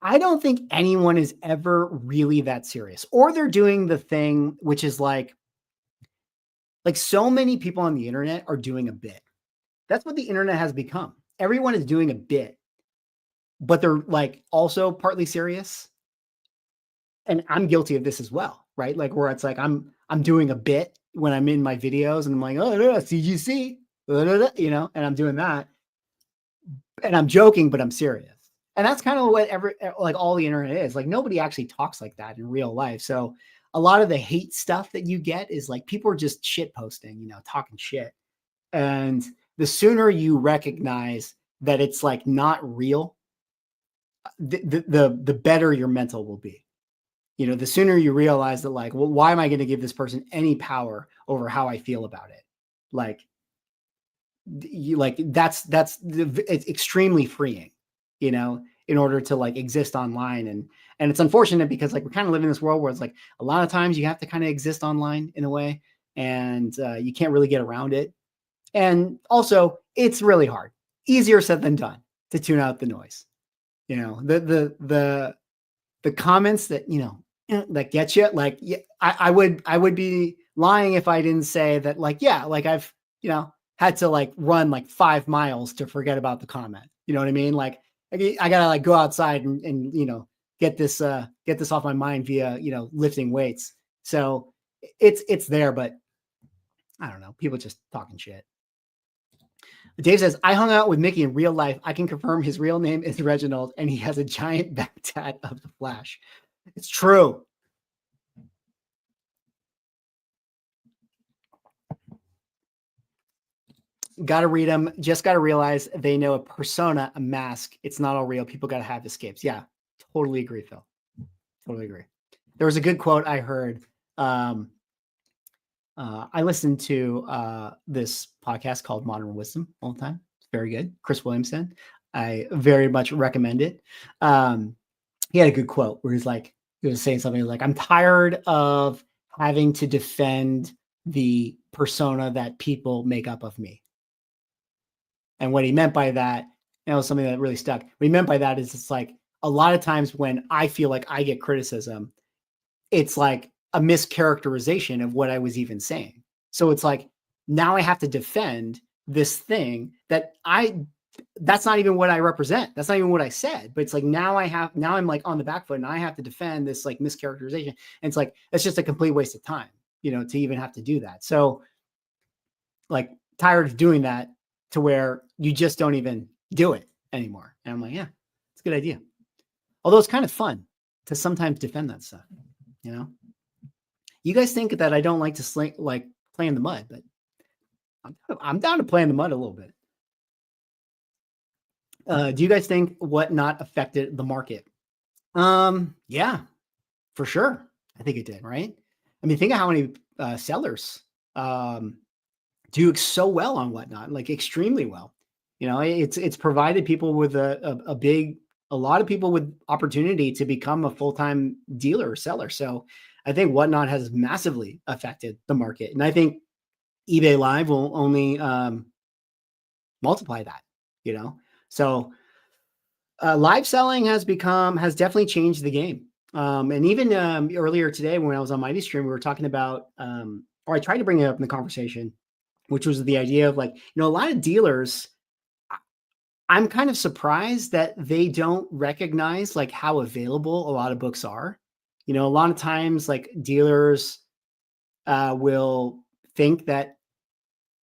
I don't think anyone is ever really that serious, or they're doing the thing, which is so many people on the internet are doing a bit. That's what the internet has become. Everyone is doing a bit, but they're also partly serious. And I'm guilty of this as well, right? Where it's I'm doing a bit when I'm in my videos and I'm like, oh, CGC, and I'm doing that. And I'm joking, but I'm serious. And that's kind of what all the internet is. Nobody actually talks like that in real life. So a lot of the hate stuff that you get is people are just shit posting, talking shit. And the sooner you recognize that it's not real, the better your mental will be. The sooner you realize that well, why am I going to give this person any power over how I feel about it? It's extremely freeing, in order to exist online. And it's unfortunate because we kind of live in this world where it's a lot of times you have to kind of exist online in a way, and you can't really get around it. And also it's really hard, easier said than done, to tune out the noise. The comments that, that get you, I would be lying if I didn't say that, I've, had to run 5 miles to forget about the comment. You know what I mean? I gotta go outside and get this off my mind via, lifting weights. So it's there, but I don't know. People just talking shit. Dave says, I hung out with Mickey in real life. I can confirm his real name is Reginald and he has a giant back tat of the Flash. It's true. Got to read them. Just got to realize they know a persona, a mask. It's not all real. People got to have escapes. Yeah, totally agree, Phil. Totally agree. There was a good quote I heard. I listened to this podcast called Modern Wisdom all the time. It's very good. Chris Williamson. I very much recommend it. he had a good quote where he was saying something like, I'm tired of having to defend the persona that people make up of me. And what he meant by that, was something that really stuck. What he meant by that is it's like a lot of times when I feel like I get criticism, it's like a mischaracterization of what I was even saying. So it's like now I have to defend this thing that's not even what I represent. That's not even what I said. But it's like now I'm like on the back foot and I have to defend this like mischaracterization. And it's like it's just a complete waste of time, to even have to do that. So like tired of doing that to where you just don't even do it anymore. And I'm like, yeah, it's a good idea. Although it's kind of fun to sometimes defend that stuff, You guys think that I don't like to play in the mud, but I'm down to play in the mud a little bit. Do you guys think Whatnot affected the market? Yeah, for sure. I think it did, right? I mean, think of how many sellers do so well on Whatnot, like extremely well. It's provided people with a lot of people with opportunity to become a full-time dealer or seller. So I think Whatnot has massively affected the market. And I think eBay Live will only multiply that, So live selling has definitely changed the game. And even earlier today when I was on Mighty Stream, we were talking about, or I tried to bring it up in the conversation, which was the idea of like, a lot of dealers, I'm kind of surprised that they don't recognize like how available a lot of books are. A lot of times like dealers will think that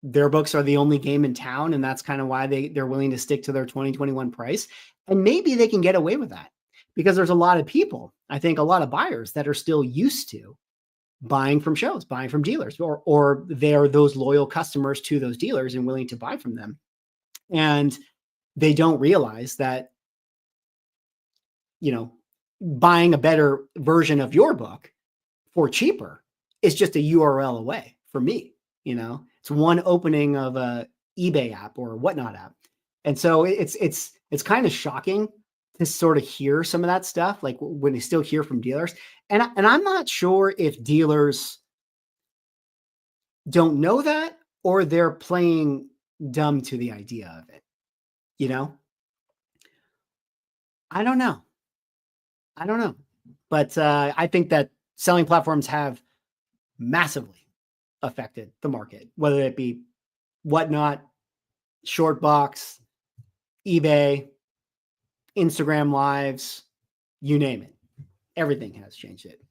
their books are the only game in town. And that's kind of why they're willing to stick to their 2021 price. And maybe they can get away with that because there's a lot of people, I think a lot of buyers that are still used to buying from shows, buying from dealers, or they're those loyal customers to those dealers and willing to buy from them. And they don't realize that, buying a better version of your book for cheaper is just a URL away for me. It's one opening of a eBay app or Whatnot app. And so it's kind of shocking to sort of hear some of that stuff, like when you still hear from dealers. And I'm not sure if dealers don't know that or they're playing dumb to the idea of it. I don't know. But I think that selling platforms have massively affected the market, whether it be Whatnot, Shortbox, eBay, Instagram Lives, you name it. Everything has changed it.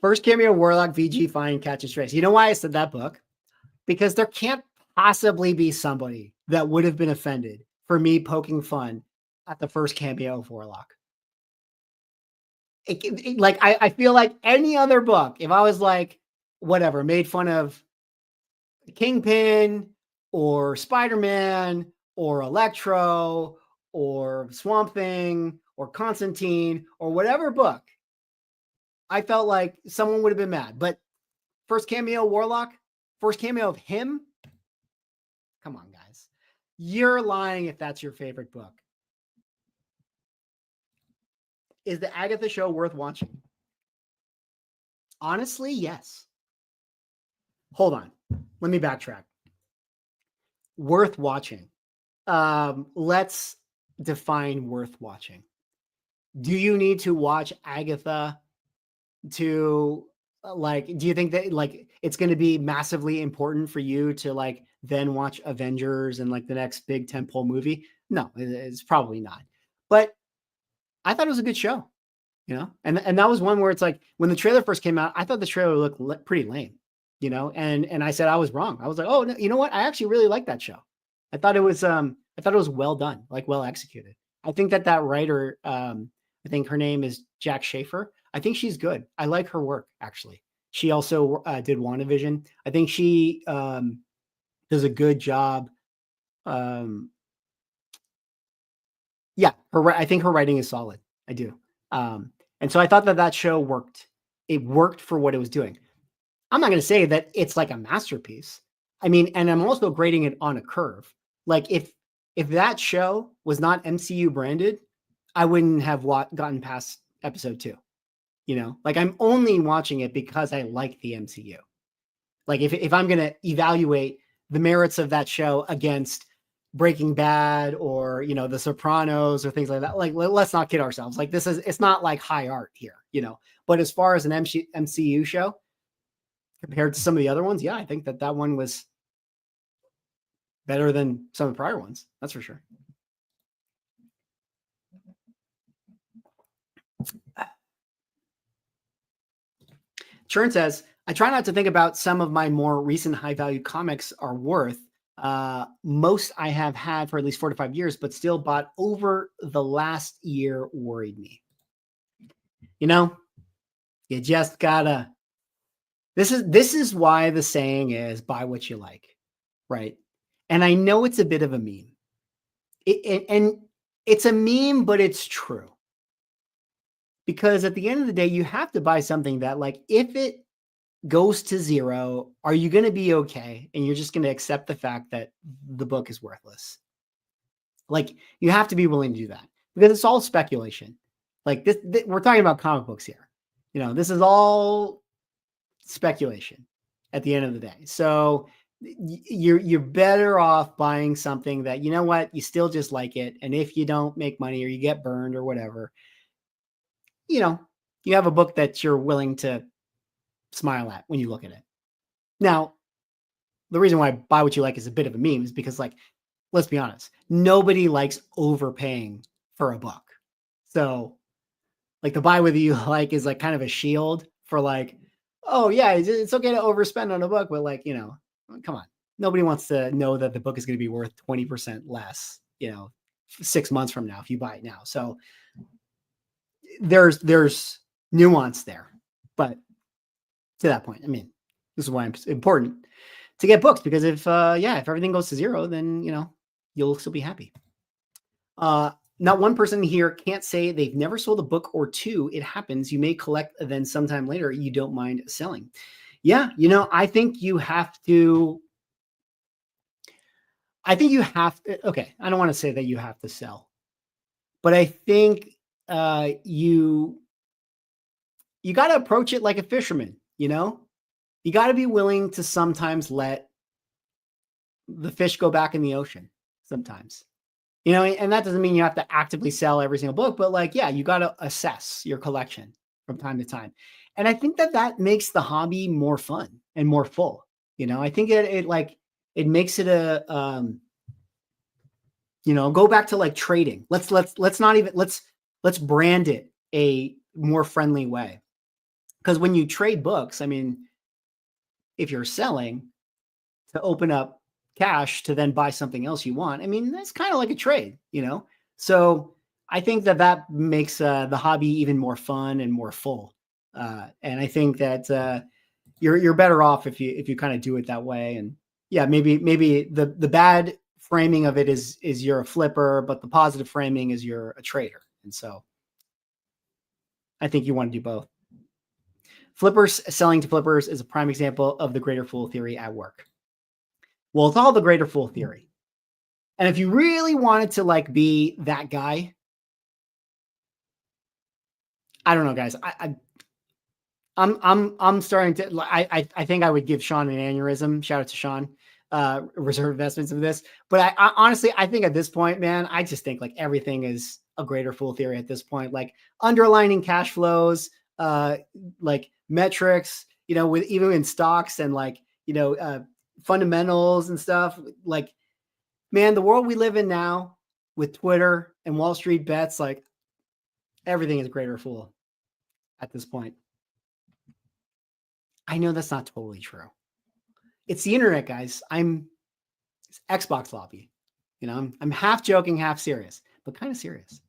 First Cameo Warlock, VG, Find, Catch and Trace. You know why I said that book? Because there can't possibly be somebody that would have been offended for me poking fun at the first cameo of Warlock. I feel like any other book, if I was like, whatever, made fun of Kingpin or Spider-Man or Electro or Swamp Thing or Constantine or whatever book, I felt like someone would have been mad. But first cameo Warlock, first cameo of him, come on, guys. You're lying if that's your favorite book. Is the Agatha show worth watching? Honestly, yes. Hold on. Let me backtrack. Worth watching. Let's define worth watching. Do you need to watch Agatha to do you think that like it's going to be massively important for you to like then watch Avengers and like the next big tentpole movie? No, it's probably not. But I thought it was a good show, and that was one where it's like when the trailer first came out, I thought the trailer looked pretty lame, and I said I was wrong. I was like, oh, no, you know what? I actually really like that show. I thought it was well done, like well executed. I think that writer, I think her name is Jack Schaefer. I think she's good. I like her work actually. She also did WandaVision. I think she does a good job. Yeah, I think her writing is solid. I do. And so I thought that show worked. It worked for what it was doing. I'm not going to say that it's like a masterpiece. I mean, and I'm also grading it on a curve. Like if if that show was not MCU branded, I wouldn't have gotten past episode 2. You know, like I'm only watching it because I like the MCU. Like if I'm going to evaluate the merits of that show against Breaking Bad or, you know, The Sopranos or things like that, like let's not kid ourselves. Like it's not like high art here, you know, but as far as an MCU show compared to some of the other ones, yeah, I think that one was better than some of the prior ones. That's for sure. Churn says, I try not to think about some of my more recent high value comics are worth. Most I have had for at least 4 to 5 years, but still bought over the last year worried me. You know, you just gotta, this is why the saying is buy what you like, right? And I know it's a bit of a meme. And it's a meme, but it's true. Because at the end of the day, you have to buy something that, like, if it goes to zero, are you going to be okay? And you're just going to accept the fact that the book is worthless. Like, you have to be willing to do that because it's all speculation. Like this we're talking about comic books here. You know, this is all speculation at the end of the day. So you're better off buying something that, you know what, you still just like it. And if you don't make money or you get burned or whatever, you know, you have a book that you're willing to smile at when you look at it. Now, the reason why buy what you like is a bit of a meme is because, like, let's be honest, nobody likes overpaying for a book. So, like, the buy what you like is like kind of a shield for, like, oh yeah, it's okay to overspend on a book, but, like, you know, come on. Nobody wants to know that the book is going to be worth 20% less, you know, 6 months from now if you buy it now. So there's nuance there. But to that point, I mean, this is why it's important to get books, because if everything goes to zero, then, you know, you'll still be happy. Not one person here can't say they've never sold a book or two. It happens. You may collect, then sometime later you don't mind selling. Yeah, you know, I think you have to. Okay, I don't want to say that you have to sell, but I think you got to approach it like a fisherman. You know, you got to be willing to sometimes let the fish go back in the ocean sometimes, you know, and that doesn't mean you have to actively sell every single book, but, like, yeah, you got to assess your collection from time to time. And I think that makes the hobby more fun and more full. You know, I think it makes it a, you know, go back to like trading. Let's brand it a more friendly way. Because when you trade books, I mean, if you're selling to open up cash to then buy something else you want, I mean, that's kind of like a trade, you know? So I think that makes the hobby even more fun and more full. And I think that you're better off if you kind of do it that way. And yeah, maybe the bad framing of it is you're a flipper, but the positive framing is you're a trader. And so I think you want to do both. Flippers selling to flippers is a prime example of the greater fool theory at work. Well, it's all the greater fool theory. And if you really wanted to, like, be that guy, I don't know, guys. I'm starting to. I think I would give Sean an aneurysm. Shout out to Sean, Reserve Investments of this. But I honestly, I think at this point, man, I just think like everything is a greater fool theory at this point. Like underlining cash flows, like metrics, you know, with even in stocks and, like, you know, fundamentals and stuff. Like, man, the world we live in now with Twitter and Wall Street bets, like, everything is greater fool at this point. I know that's not totally true. It's the internet, guys. It's Xbox lobby. You know, I'm half joking, half serious, but kind of serious.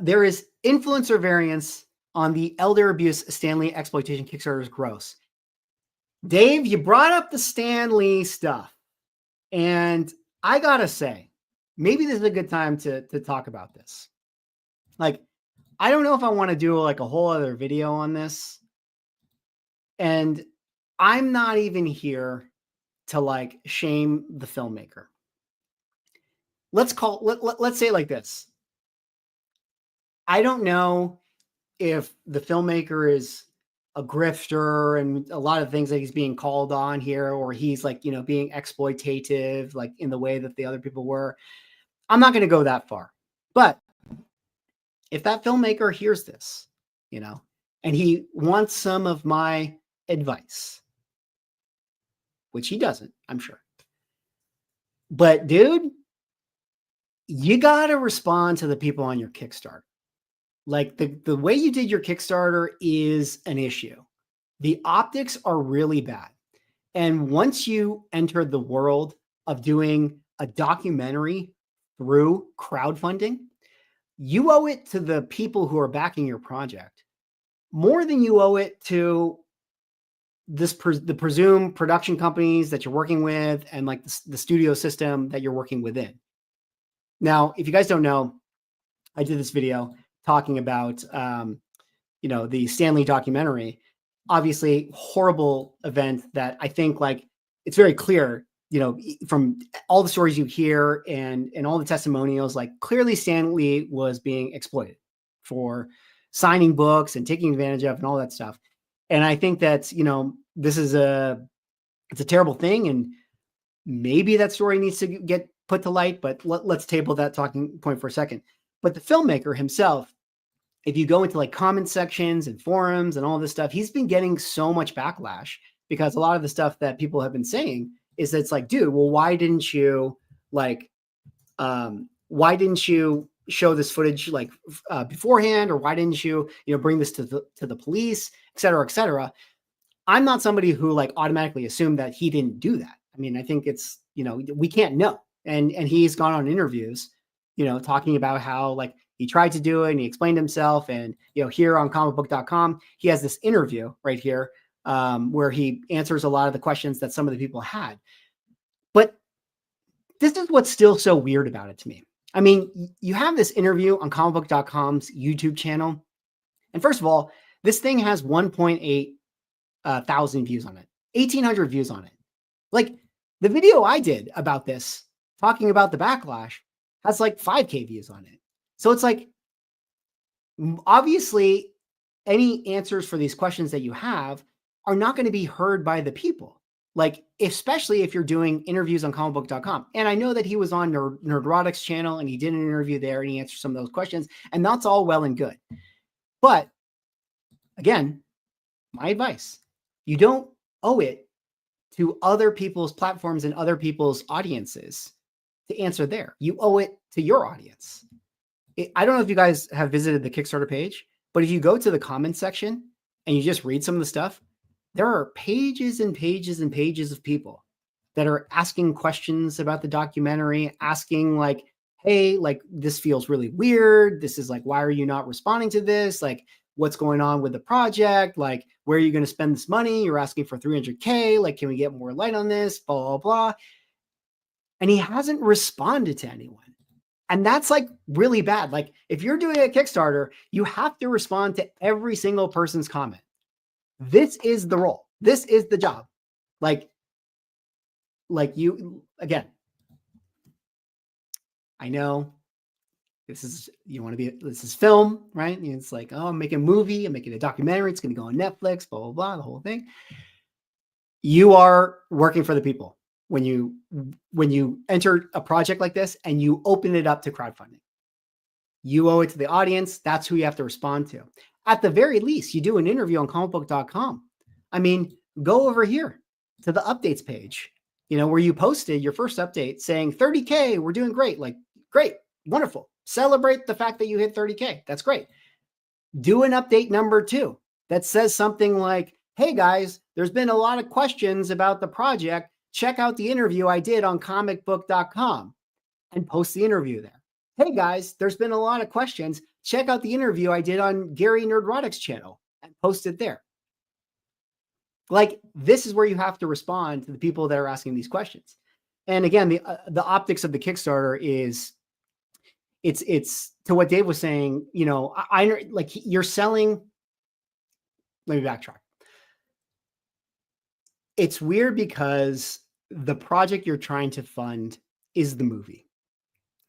There is influencer variance on the elder abuse Stanley exploitation Kickstarter is gross. Dave, you brought up the Stan Lee stuff, and I gotta say, maybe this is a good time to talk about this. Like, I don't know if I want to do like a whole other video on this. And I'm not even here to like shame the filmmaker. Let's say it like this. I don't know if the filmmaker is a grifter and a lot of things that he's being called on here, or he's like, being exploitative, like in the way that the other people were. I'm not going to go that far. But if that filmmaker hears this, and he wants some of my advice, which he doesn't, I'm sure. But dude, you got to respond to the people on your Kickstarter. Like the way you did your Kickstarter is an issue. The optics are really bad. And once you entered the world of doing a documentary through crowdfunding, you owe it to the people who are backing your project more than you owe it to the presumed production companies that you're working with and like the studio system that you're working within. Now, if you guys don't know, I did this video talking about, the Stanley documentary. Obviously, horrible event that I think like it's very clear, from all the stories you hear and all the testimonials, like clearly Stanley was being exploited for signing books and taking advantage of and all that stuff. And I think that, this is it's a terrible thing. And maybe that story needs to get put to light, but let's table that talking point for a second. But the filmmaker himself, if you go into like comment sections and forums and all this stuff, he's been getting so much backlash because a lot of the stuff that people have been saying is that it's like, dude, well, why didn't you show this footage like beforehand, or why didn't you, bring this to the police, et cetera, et cetera. I'm not somebody who like automatically assumed that he didn't do that. I mean, I think it's, we can't know. And he's gone on interviews, talking about how like he tried to do it and he explained himself. And, here on comicbook.com, he has this interview right here where he answers a lot of the questions that some of the people had. But this is what's still so weird about it to me. I mean, you have this interview on comicbook.com's YouTube channel. And first of all, this thing has 1.8 thousand views on it, 1,800 views on it. Like the video I did about this, talking about the backlash, has like 5K views on it. So it's like, obviously, any answers for these questions that you have are not going to be heard by the people. Like, especially if you're doing interviews on comicbook.com. And I know that he was on Nerdrotic's channel and he did an interview there and he answered some of those questions. And that's all well and good. But again, my advice, you don't owe it to other people's platforms and other people's audiences to answer there. You owe it to your audience. I don't know if you guys have visited the Kickstarter page, but if you go to the comments section and you just read some of the stuff, there are pages and pages and pages of people that are asking questions about the documentary, asking like, hey, like this feels really weird. This is like, why are you not responding to this? Like, what's going on with the project? Like, where are you going to spend this money? You're asking for 300K. Like, can we get more light on this? Blah, blah, blah. And he hasn't responded to anyone. And that's like really bad. Like if you're doing a Kickstarter, you have to respond to every single person's comment. This is the role. This is the job. Like you, again, I know this is film, right? And it's like, oh, I'm making a movie. I'm making a documentary. It's going to go on Netflix, blah, blah, blah, the whole thing. You are working for the people when you enter a project like this and you open it up to crowdfunding. You owe it to the audience. That's who you have to respond to. At the very least, you do an interview on comicbook.com. I mean, go over here to the updates page, where you posted your first update saying 30K, we're doing great. Like, great, wonderful. Celebrate the fact that you hit 30K. That's great. Do an update number 2 that says something like, hey guys, there's been a lot of questions about the project. Check out the interview I did on comicbook.com and post the interview there. Hey guys, there's been a lot of questions. Check out the interview I did on Gary Nerdrotic's channel and post it there. Like, this is where you have to respond to the people that are asking these questions. And again, the optics of the Kickstarter is it's to what Dave was saying, I like you're selling. Let me backtrack. it's weird because the project you're trying to fund is the movie.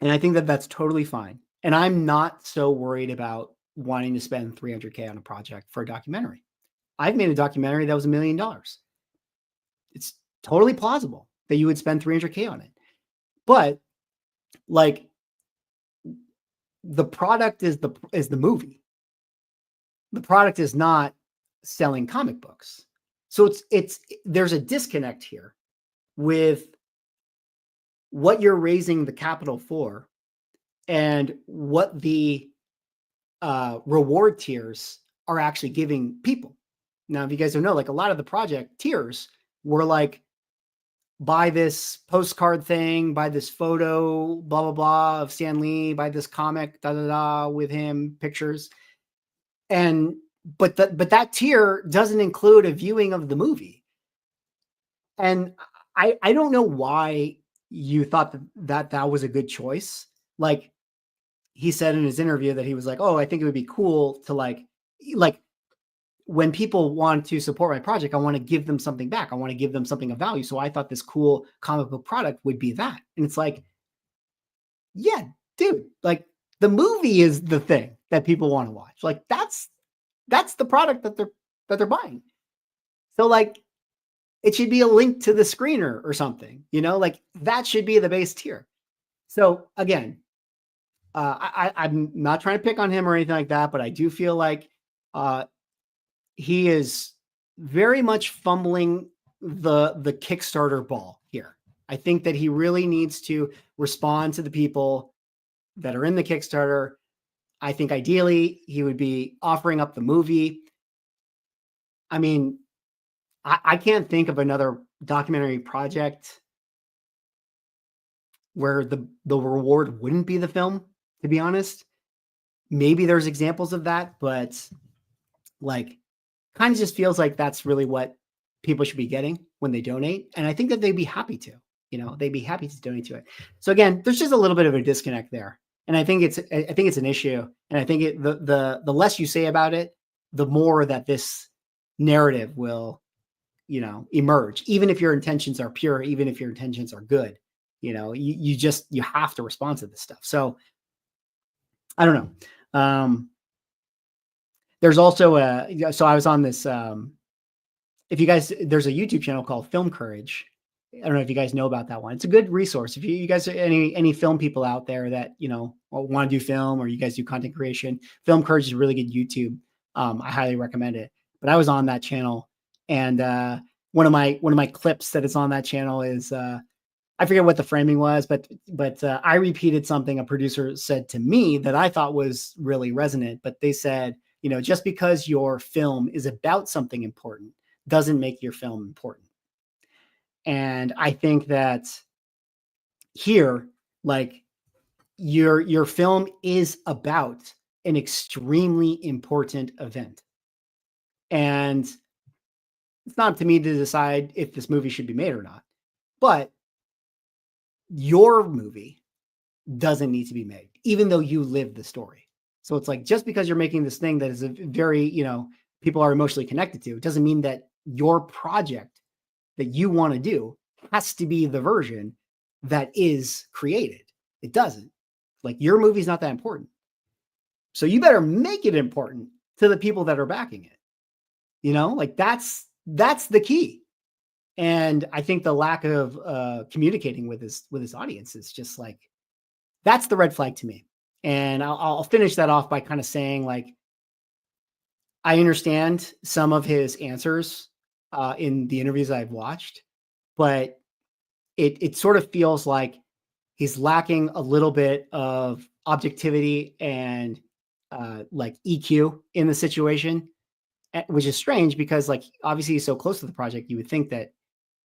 And I think that that's totally fine. And I'm not so worried about wanting to spend $300K on a project for a documentary. I've made a documentary that was $1 million. It's totally plausible that you would spend $300K on it. But like, the product is the movie. The product is not selling comic books. So there's a disconnect here with what you're raising the capital for and what the reward tiers are actually giving people. Now, if you guys don't know, like, a lot of the project tiers were like, buy this postcard thing, buy this photo, blah, blah, blah, of Stan Lee, buy this comic, da, da, da, with him, pictures. But that tier doesn't include a viewing of the movie. And I don't know why you thought that was a good choice. Like, he said in his interview that he was like, oh, I think it would be cool to like when people want to support my project, I want to give them something back. I want to give them something of value. So I thought this cool comic book product would be that. And it's like, yeah, dude, like, the movie is the thing that people want to watch. Like, that's the product that they're buying. So, like, it should be a link to the screener or something, like, that should be the base tier. So again, I'm not trying to pick on him or anything like that, but I do feel like he is very much fumbling the Kickstarter ball here. I think that he really needs to respond to the people that are in the Kickstarter. I think ideally he would be offering up the movie. I mean, I can't think of another documentary project where the reward wouldn't be the film, to be honest. Maybe there's examples of that, but like, kind of just feels like that's really what people should be getting when they donate. And I think that they'd be happy to, they'd be happy to donate to it. So again, there's just a little bit of a disconnect there. And I think it's an issue. And I think the less you say about it, the more that this narrative will, emerge, even if your intentions are pure, even if your intentions are good, you have to respond to this stuff. So I don't know. There's also so I was on this, if you guys, there's a YouTube channel called Film Courage. I don't know if you guys know about that one. It's a good resource. If you guys are any film people out there that, want to do film, or you guys do content creation, Film Courage is a really good YouTube. I highly recommend it. But I was on that channel, and one of my clips that is on that channel is, I forget what the framing was, but I repeated something a producer said to me that I thought was really resonant. But they said, just because your film is about something important doesn't make your film important. And I think that here, like, your film is about an extremely important event. And it's not up to me to decide if this movie should be made or not. But your movie doesn't need to be made, even though you live the story. So it's like, just because you're making this thing that is a very, people are emotionally connected to, it doesn't mean that your project that you want to do has to be the version that is created. It doesn't. Like, your movie's not that important. So you better make it important to the people that are backing it. Like, that's the key. And I think the lack of communicating with his audience is just like, that's the red flag to me. And I'll finish that off by kind of saying, like, I understand some of his answers in the interviews I've watched, but it sort of feels like he's lacking a little bit of objectivity and like EQ in the situation, which is strange because, like, obviously he's so close to the project. You would think that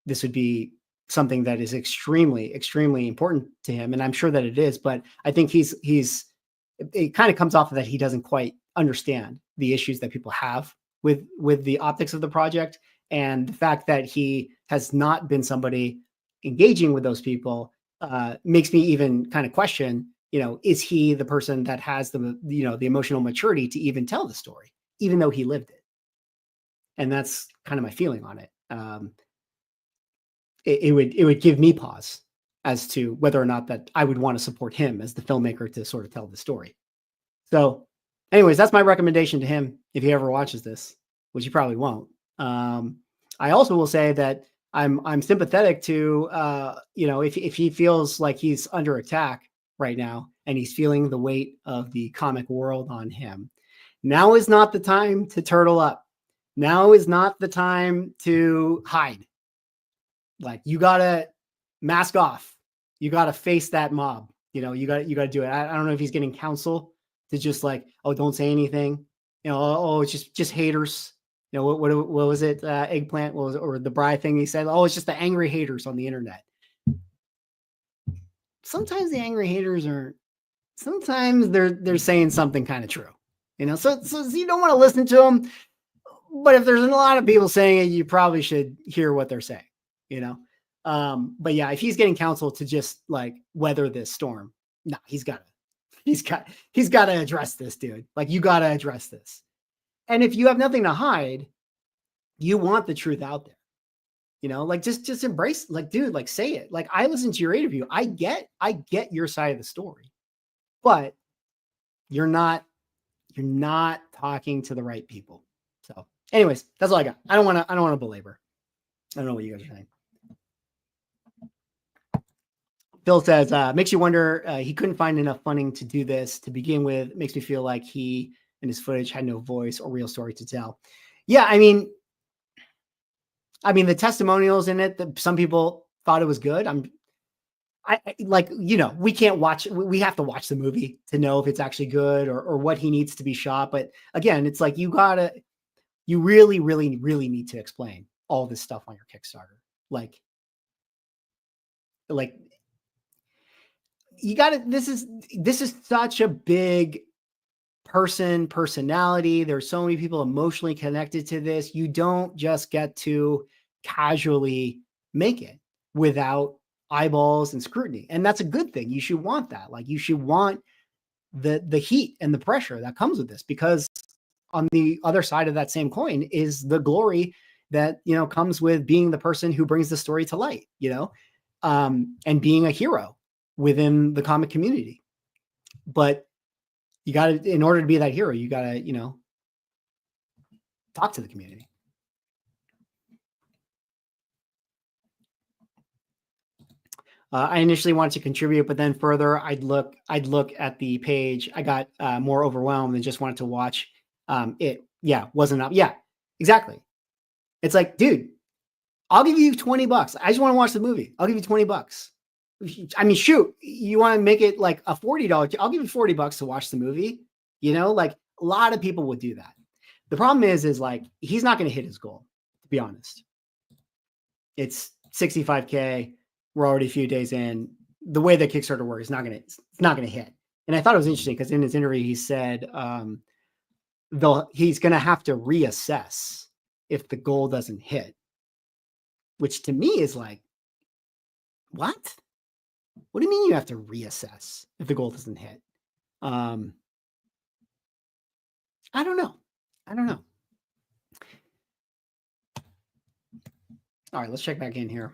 this would be something that is extremely, extremely important to him. And I'm sure that it is, but I think it kind of comes off of that he doesn't quite understand the issues that people have with the optics of the project. And the fact that he has not been somebody engaging with those people makes me even kind of question, is he the person that has the emotional maturity to even tell the story, even though he lived it? And that's kind of my feeling on it. it would give me pause as to whether or not that I would want to support him as the filmmaker to sort of tell the story. So, anyways, that's my recommendation to him if he ever watches this, which he probably won't. I also will say that I'm sympathetic to if he feels like he's under attack right now and he's feeling the weight of the comic world on him. Now is not the time to turtle up. Now is not the time to hide. Like, you gotta mask off. You gotta face that mob. You gotta do it. I don't know if he's getting counsel to just like, oh, don't say anything. Oh, it's just haters. What was it? Eggplant, what was it? Or the Bry thing he said? Oh, it's just the angry haters on the internet. Sometimes the angry haters sometimes they're saying something kind of true. So you don't want to listen to them. But if there's a lot of people saying it, you probably should hear what they're saying. But yeah, if he's getting counsel to just like weather this storm, no, he's got to address this, dude. Like, you got to address this. And if you have nothing to hide, you want the truth out there. Like, just embrace, like, dude, like, say it. Like, I listened to your interview. I get your side of the story, but you're not talking to the right people. So anyways, that's all I got. I don't want to belabor. I don't know what you guys are saying. Phil says, makes you wonder, he couldn't find enough funding to do this to begin with. Makes me feel like he and his footage had no voice or real story to tell. Yeah, I mean, the testimonials in it, that some people thought it was good. We can't watch, we have to watch the movie to know if it's actually good or what he needs to be shot. But again, it's like, you really, really, really need to explain all this stuff on your Kickstarter. Like you got to, this is such a big personality. There's so many people emotionally connected to this. You don't just get to casually make it without eyeballs and scrutiny. And that's a good thing. You should want that. Like, you should want the heat and the pressure that comes with this, because on the other side of that same coin is the glory that, comes with being the person who brings the story to light, and being a hero within the comic community. But you got to, in order to be that hero, you got to, talk to the community. I initially wanted to contribute, but then further, I'd look at the page. I got more overwhelmed and just wanted to watch it. Yeah, wasn't up. Yeah, exactly. It's like, dude, I'll give you $20. I just want to watch the movie. I'll give you $20. I mean, shoot, you want to make it like a $40? I'll give you $40 to watch the movie. Like, a lot of people would do that. The problem is like, he's not going to hit his goal, to be honest. It's 65K. We're already a few days in. The way that Kickstarter works, it's not going to hit. And I thought it was interesting because in his interview, he said he's going to have to reassess if the goal doesn't hit, which to me is like, what? What do you mean you have to reassess if the goal doesn't hit? I don't know. All right, let's check back in here.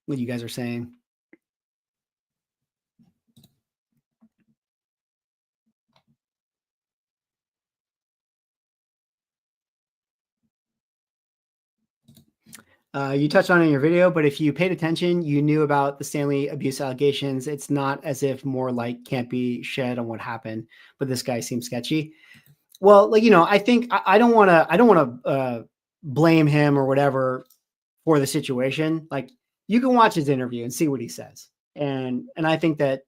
What you guys are saying. You touched on it in your video, but if you paid attention, you knew about the Stanley abuse allegations. It's not as if more light can't be shed on what happened, but this guy seems sketchy. Well, like, I think I don't want to blame him or whatever for the situation. Like, you can watch his interview and see what he says. And I think that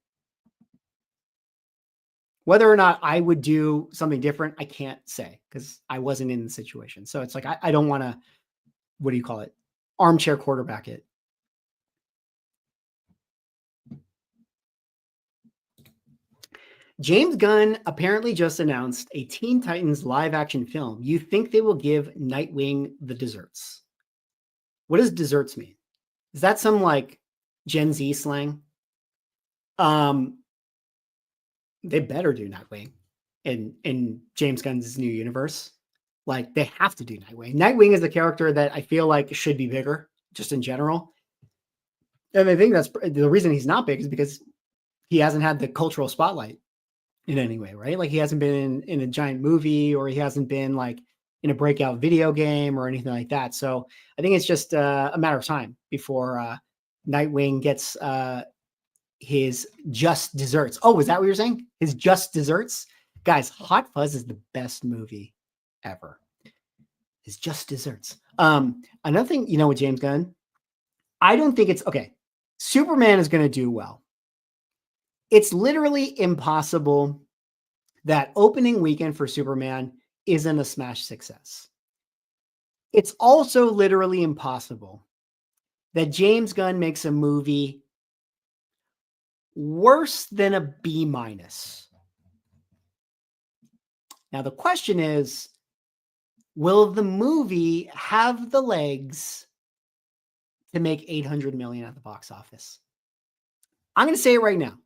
whether or not I would do something different, I can't say because I wasn't in the situation. So it's like, I don't want to, what do you call it? Armchair quarterback it. James Gunn apparently just announced a Teen Titans live action film. You think they will give Nightwing the desserts? What does desserts mean? Is that some like Gen Z slang? They better do Nightwing in James Gunn's new universe. Like, they have to do Nightwing. Nightwing is a character that I feel like should be bigger, just in general. And I think that's the reason he's not big is because he hasn't had the cultural spotlight in any way, right? Like he hasn't been in a giant movie, or he hasn't been like in a breakout video game or anything like that. So I think it's just a matter of time before Nightwing gets his just desserts. Oh, was that what you're saying? His just desserts? Guys, Hot Fuzz is the best movie ever. His just desserts. Another thing, with James Gunn, I don't think it's okay. Superman is going to do well. It's literally impossible that opening weekend for Superman isn't a smash success. It's also literally impossible that James Gunn makes a movie worse than a B minus. Now, the question is, will the movie have the legs to make 800 million at the box office? I'm going to say it right now.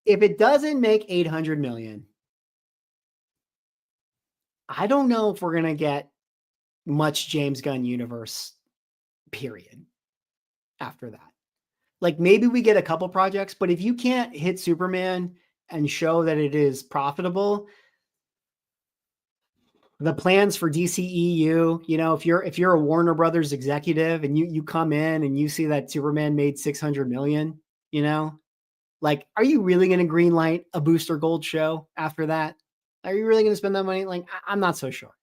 If it doesn't make 800 million, I don't know if we're going to get much James Gunn universe, period, after that. Like maybe we get a couple projects, but if you can't hit Superman and show that it is profitable, the plans for DCEU, if you're a Warner Brothers executive and you come in and you see that Superman made 600 million, like, are you really going to greenlight a Booster Gold show after that? Are you really going to spend that money? Like, I'm not so sure,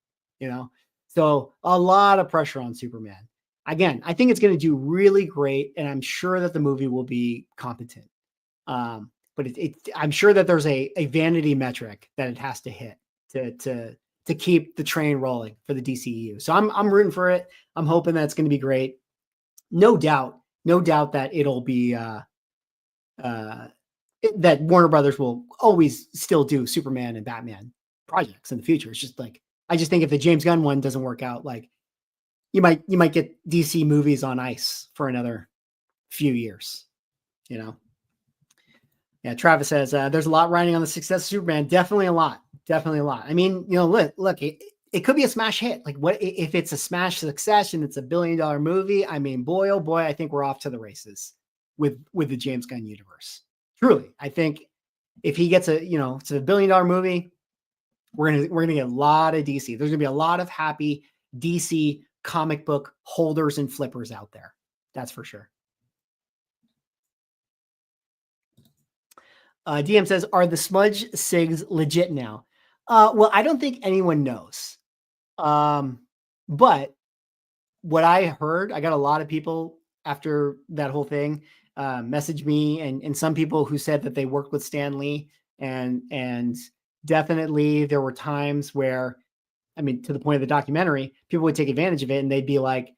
So a lot of pressure on Superman. Again, I think it's going to do really great, and I'm sure that the movie will be competent. But I'm sure that there's a vanity metric that it has to hit to keep the train rolling for the DCEU. So I'm rooting for it. I'm hoping that it's going to be great. No doubt that it'll be that Warner Brothers will always still do Superman and Batman projects in the future. It's just like, I just think if the James Gunn one doesn't work out, like you might get DC movies on ice for another few years, Yeah, Travis says there's a lot riding on the success of Superman. Definitely a lot. I mean, look, it could be a smash hit. Like, what if it's a smash success and it's $1 billion movie? I mean, boy, oh boy, I think we're off to the races with the James Gunn universe. Truly, I think if he gets it's a $1 billion movie, we're gonna get a lot of DC. There's gonna be a lot of happy DC comic book holders and flippers out there. That's for sure. DM says, are the smudge SIGs legit now? Well, I don't think anyone knows. But what I heard, I got a lot of people after that whole thing message me, and some people who said that they worked with Stan Lee, and definitely there were times where, I mean, to the point of the documentary, people would take advantage of it, and they'd be like,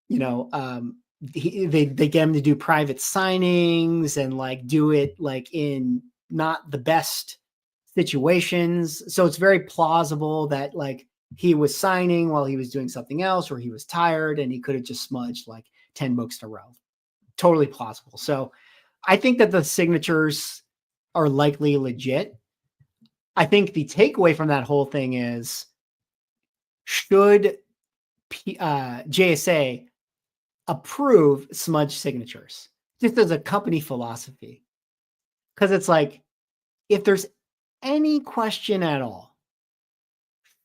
they get him to do private signings and like do it like in not the best situations. So it's very plausible that like he was signing while he was doing something else, or he was tired and he could have just smudged like 10 books in a row. Totally plausible. So I think that the signatures are likely legit. I think the takeaway from that whole thing is, should JSA approve smudge signatures just as a company philosophy? Because it's like, if there's any question at all,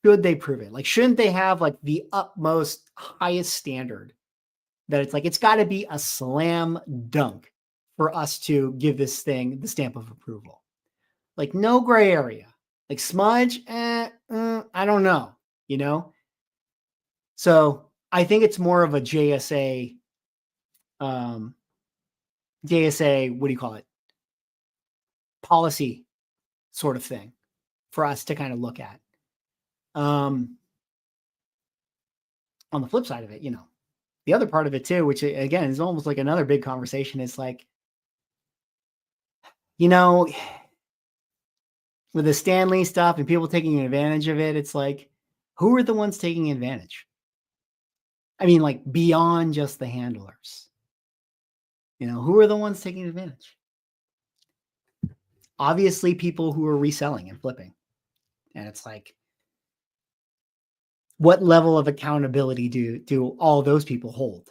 should they prove it? Like, shouldn't they have like the utmost highest standard that it's like, it's got to be a slam dunk for us to give this thing the stamp of approval? Like, no gray area. Like smudge, I don't know, So I think it's more of a JSA, what do you call it? Policy sort of thing for us to kind of look at. On the flip side of it, the other part of it too, which again is almost like another big conversation, is like, with the Stan Lee stuff and people taking advantage of it, it's like, who are the ones taking advantage? I mean, like beyond just the handlers, who are the ones taking advantage? Obviously people who are reselling and flipping. And it's like, what level of accountability do all those people hold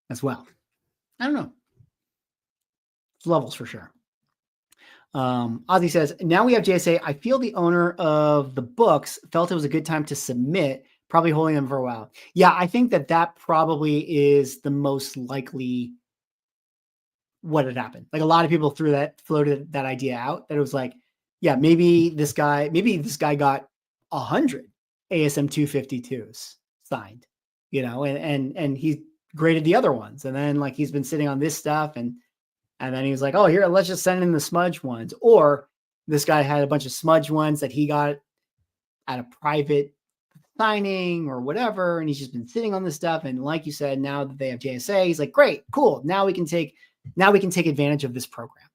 as well? I don't know. It's levels for sure. Ozzy says, now we have JSA. I feel the owner of the books felt it was a good time to submit, probably holding them for a while. Yeah, I think that probably is the most likely what had happened. Like a lot of people floated that idea out, that it was like, yeah, maybe this guy got 100 ASM 252s signed, and he graded the other ones. And then like he's been sitting on this stuff, and then he was like, oh, here, let's just send in the smudge ones. Or this guy had a bunch of smudge ones that he got at a private signing or whatever, and he's just been sitting on this stuff. And like you said, now that they have JSA, he's like, great, cool. Now we can take advantage of this program,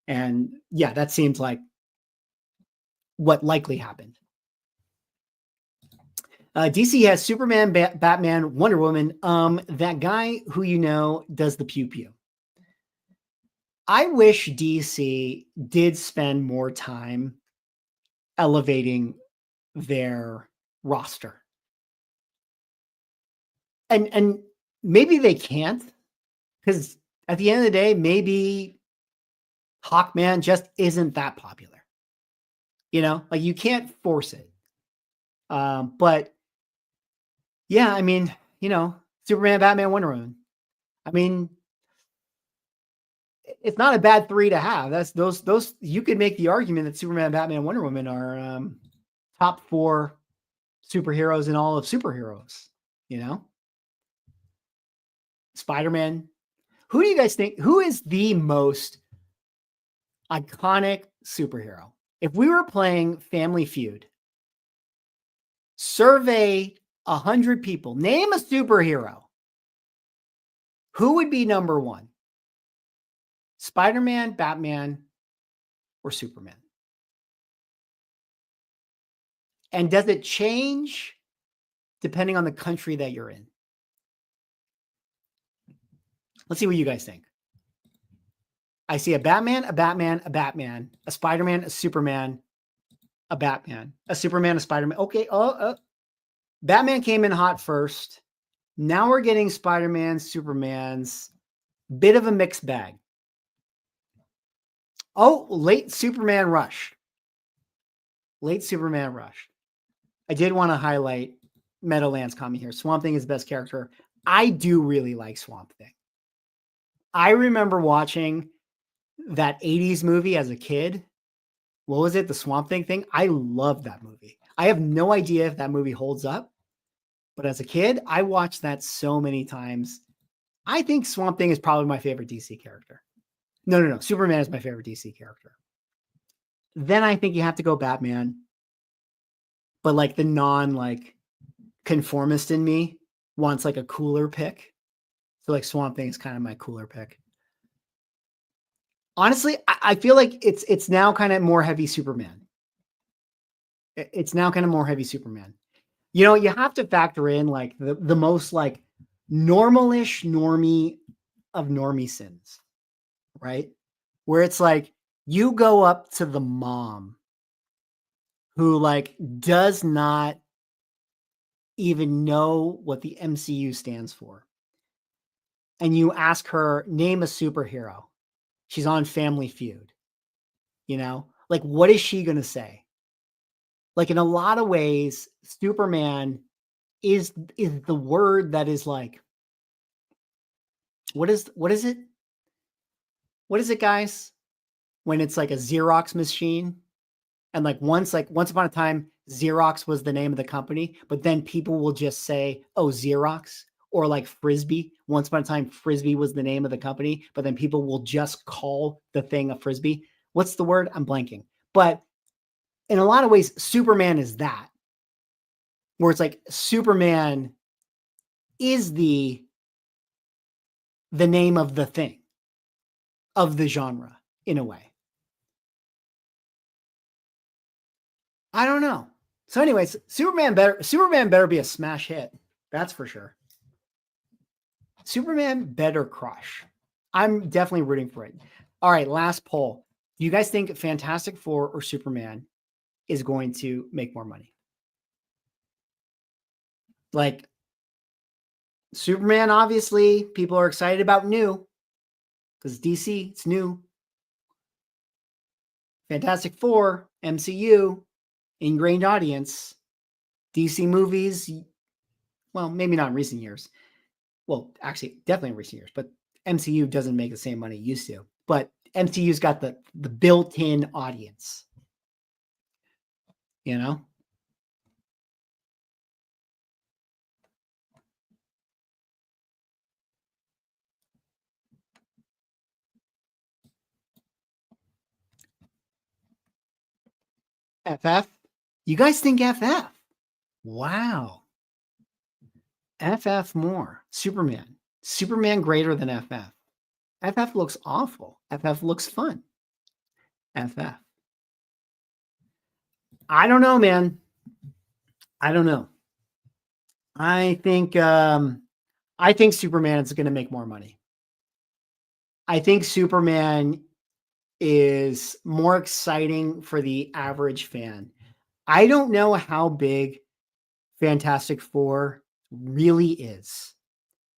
And yeah, that seems like what likely happened. DC has Superman, Batman, Wonder Woman. That guy who does the pew pew. I wish DC did spend more time elevating their roster. And maybe they can't, because at the end of the day, maybe Hawkman just isn't that popular. Like you can't force it. But yeah, I mean, Superman, Batman, Wonder Woman. I mean, it's not a bad 3 to have. That's those you could make the argument that Superman, Batman, Wonder Woman are top 4 superheroes in all of superheroes, Spider-Man. Who do you guys think, who is the most iconic superhero? If we were playing Family Feud, survey 100 people, name a superhero. Who would be number 1? Spider-Man, Batman, or Superman? And does it change depending on the country that you're in? Let's see what you guys think. I see a Batman, a Batman, a Batman, a Spider-Man, a Superman, a Batman, a Superman, a Spider-Man. Okay. Batman came in hot first. Now we're getting Spider-Man, Superman's. Bit of a mixed bag. Oh, late Superman rush. Late Superman rush. I did want to highlight Meadowlands comment here. Swamp Thing is the best character. I do really like Swamp Thing. I remember watching that 80s movie as a kid. What was it? The Swamp Thing? I love that movie. I have no idea if that movie holds up, but as a kid, I watched that so many times. I think Swamp Thing is probably my favorite DC character. No. Superman is my favorite DC character. Then I think you have to go Batman. But like the conformist in me wants like a cooler pick. So like Swamp Thing is kind of my cooler pick. Honestly, I feel like it's now kind of more heavy Superman. It's now kind of more heavy Superman. You have to factor in like the most like normalish normie of normie sins, right? Where it's like you go up to the mom who like does not even know what the MCU stands for. And you ask her, name a superhero. She's on Family Feud. Like what is she going to say? Like in a lot of ways, Superman is the word that is like, what is it? What is it, guys? When it's like a Xerox machine. And like once upon a time, Xerox was the name of the company, but then people will just say, oh, Xerox, or like Frisbee. Once upon a time, Frisbee was the name of the company, but then people will just call the thing a Frisbee. What's the word? I'm blanking. But in a lot of ways, Superman is that, where it's like Superman is the name of the thing, of the genre, in a way. I don't know. So anyways, Superman better be a smash hit. That's for sure. Superman better crush. I'm definitely rooting for it. All right, last poll. Do you guys think Fantastic Four or Superman is going to make more money? Like Superman, obviously, people are excited about new because DC, it's new. Fantastic Four, MCU, ingrained audience. DC movies, well, maybe not in recent years. Well, actually, definitely in recent years, but MCU doesn't make the same money it used to. But MCU's got the built-in audience. You know? FF? You guys think FF? Wow. FF more. Superman. Superman greater than FF. FF looks awful. FF looks fun. FF. I don't know, man. I don't know. I think Superman is going to make more money. I think Superman is more exciting for the average fan. I don't know how big Fantastic Four really is.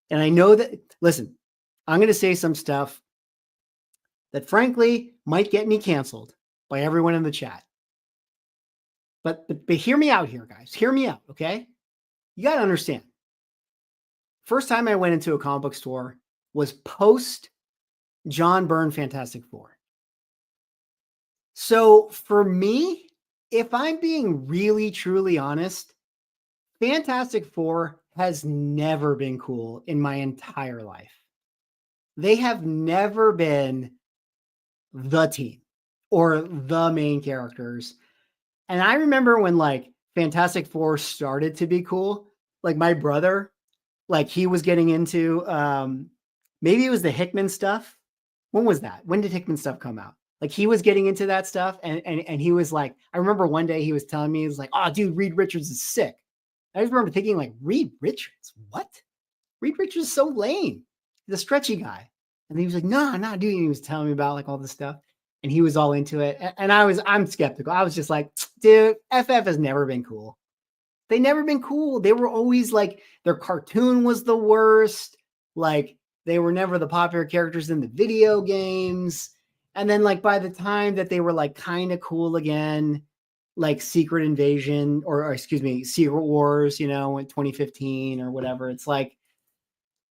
And I know that, listen, I'm going to say some stuff that frankly might get me canceled by everyone in the chat. But hear me out here, guys. Hear me out, okay? You got to understand. First time I went into a comic book store was post John Byrne Fantastic Four. So for me, if I'm being really, truly honest, Fantastic Four has never been cool in my entire life. They have never been the team or the main characters. And I remember when like Fantastic Four started to be cool, like my brother, like he was getting into maybe it was the Hickman stuff. When was that? When did Hickman stuff come out? Like he was getting into that stuff, and he was like, I remember one day he was telling me, he was like, "Oh, dude, Reed Richards is sick." I just remember thinking, like, Reed Richards, what? Reed Richards is so lame. He's a stretchy guy. And he was like, no, dude. And he was telling me about like all this stuff, and he was all into it. And I'm skeptical. I was just like, dude, FF has never been cool. They never been cool. They were always like, their cartoon was the worst. Like they were never the popular characters in the video games. And then like by the time that they were like kind of cool again, like Secret Invasion or excuse me, Secret Wars, you know, in 2015 or whatever, it's like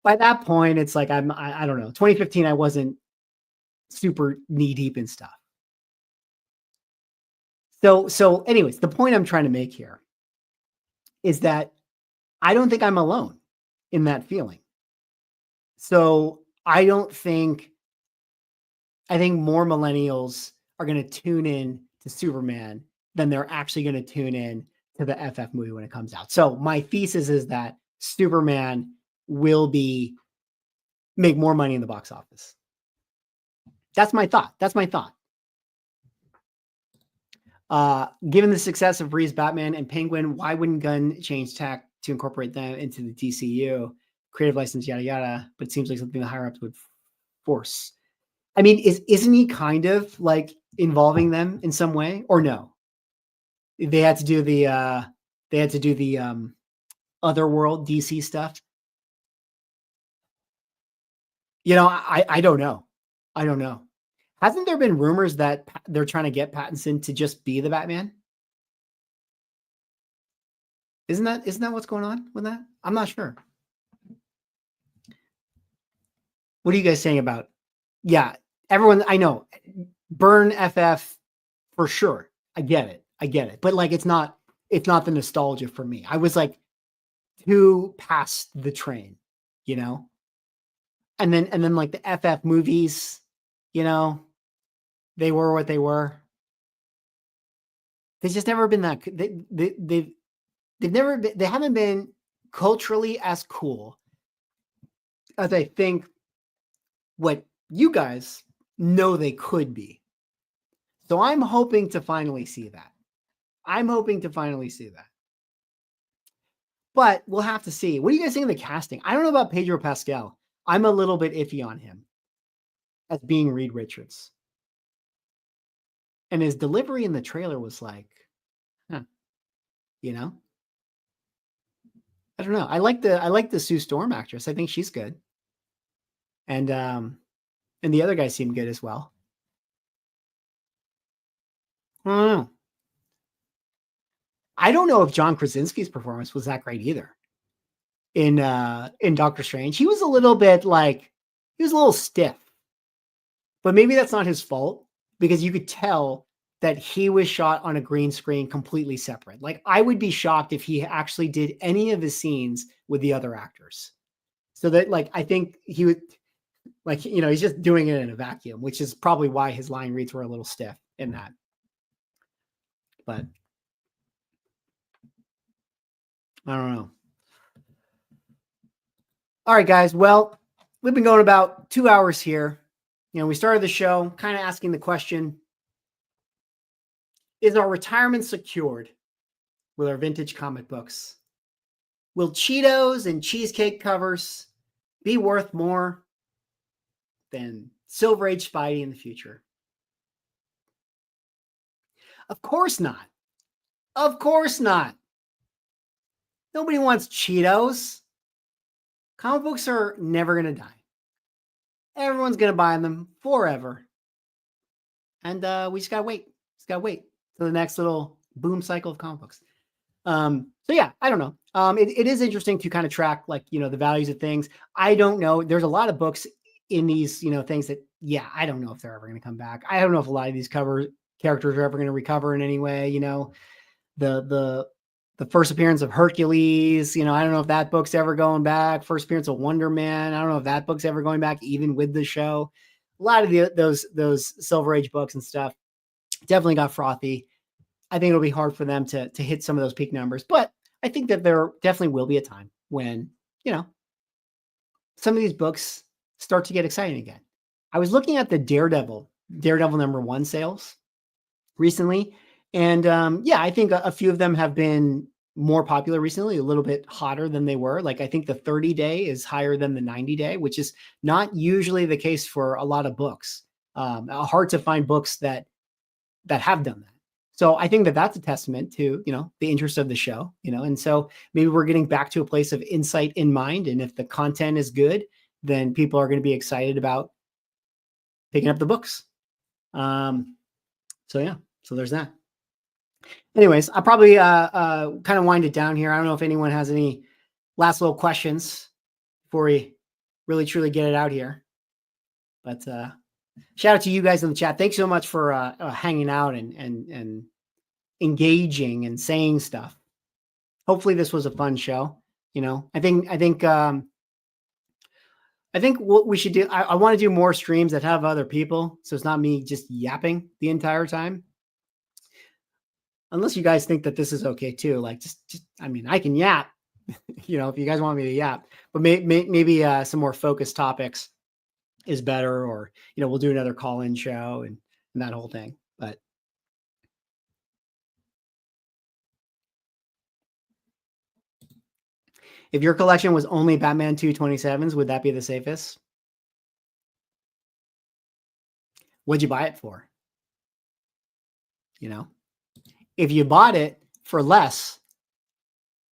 by that point, it's like I don't know. 2015, I wasn't super knee deep in stuff. So anyways, the point I'm trying to make here is that I don't think I'm alone in that feeling. So I think more millennials are going to tune in to Superman than they're actually going to tune in to the FF movie when it comes out. So my thesis is that Superman will make more money in the box office. That's my thought. Given the success of Bree's Batman and Penguin, why wouldn't Gunn change tack to incorporate them into the DCU? Creative license, yada, yada. But it seems like something the higher ups would force. I mean, isn't he kind of like involving them in some way, or no? They had to do the Otherworld DC stuff. You know, I don't know. I don't know. Hasn't there been rumors that they're trying to get Pattinson to just be the Batman? Isn't that what's going on with that? I'm not sure. What are you guys saying about? Yeah, everyone, I know. Burn FF for sure. I get it. But like it's not the nostalgia for me. I was like too past the train, you know? And then like the FF movies, you know, they were what they were. They've just never been that they haven't been culturally as cool as I think what you guys know they could be. So I'm hoping to finally see that. But we'll have to see. What do you guys think of the casting? I don't know about Pedro Pascal. I'm a little bit iffy on him as being Reed Richards. And his delivery in the trailer was like, huh, you know? I don't know. I like the Sue Storm actress. I think she's good. And the other guys seem good as well. I don't know. I don't know if John Krasinski's performance was that great either. In Doctor Strange, he was a little bit like he was a little stiff. But maybe that's not his fault because you could tell that he was shot on a green screen completely separate. Like I would be shocked if he actually did any of his scenes with the other actors. So that like I think he would like he's just doing it in a vacuum, which is probably why his line reads were a little stiff in that. But I don't know. All right, guys. Well, we've been going about 2 hours here. We started the show kind of asking the question, is our retirement secured with our vintage comic books? Will Cheetos and Cheesecake covers be worth more than Silver Age Spidey in the future? Of course not. Of course not. Nobody wants Cheetos. Comic books are never going to die. Everyone's going to buy them forever. And we just got to wait. Just got to wait for the next little boom cycle of comic books. So yeah, I don't know. It is interesting to kind of track like, the values of things. I don't know. There's a lot of books in these, things that, yeah, I don't know if they're ever going to come back. I don't know if a lot of these cover characters are ever going to recover in any way. The first appearance of Hercules, I don't know if that book's ever going back. First appearance of Wonder Man. I don't know if that book's ever going back, even with the show. A lot of those Silver Age books and stuff definitely got frothy. I think it'll be hard for them to hit some of those peak numbers, but I think that there definitely will be a time when, some of these books start to get exciting again. I was looking at the Daredevil #1 sales recently. And yeah, I think a few of them have been more popular recently, a little bit hotter than they were. Like I think the 30-day is higher than the 90-day, which is not usually the case for a lot of books. Hard to find books that have done that. So I think that that's a testament to, the interest of the show, and so maybe we're getting back to a place of insight in mind. And if the content is good, then people are going to be excited about picking up the books. So yeah, so there's that. Anyways, I'll probably kind of wind it down here. I don't know if anyone has any last little questions before we really truly get it out here. But shout out to you guys in the chat. Thanks so much for hanging out and engaging and saying stuff. Hopefully this was a fun show. I think what we should do, I want to do more streams that have other people. So it's not me just yapping the entire time. Unless you guys think that this is okay too. Like I mean, I can yap, if you guys want me to yap, but maybe some more focused topics is better, or, we'll do another call-in show and that whole thing. But if your collection was only Batman 227s, would that be the safest? What'd you buy it for? If you bought it for less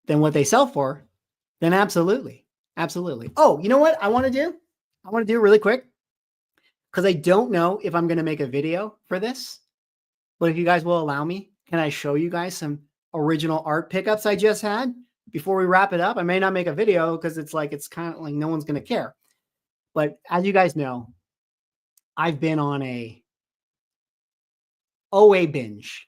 than what they sell for, then absolutely. Absolutely. Oh, you know what I want to do? I want to do it really quick because I don't know if I'm going to make a video for this, but if you guys will allow me, can I show you guys some original art pickups I just had before we wrap it up? I may not make a video because it's kind of like no one's going to care. But as you guys know, I've been on a OA binge.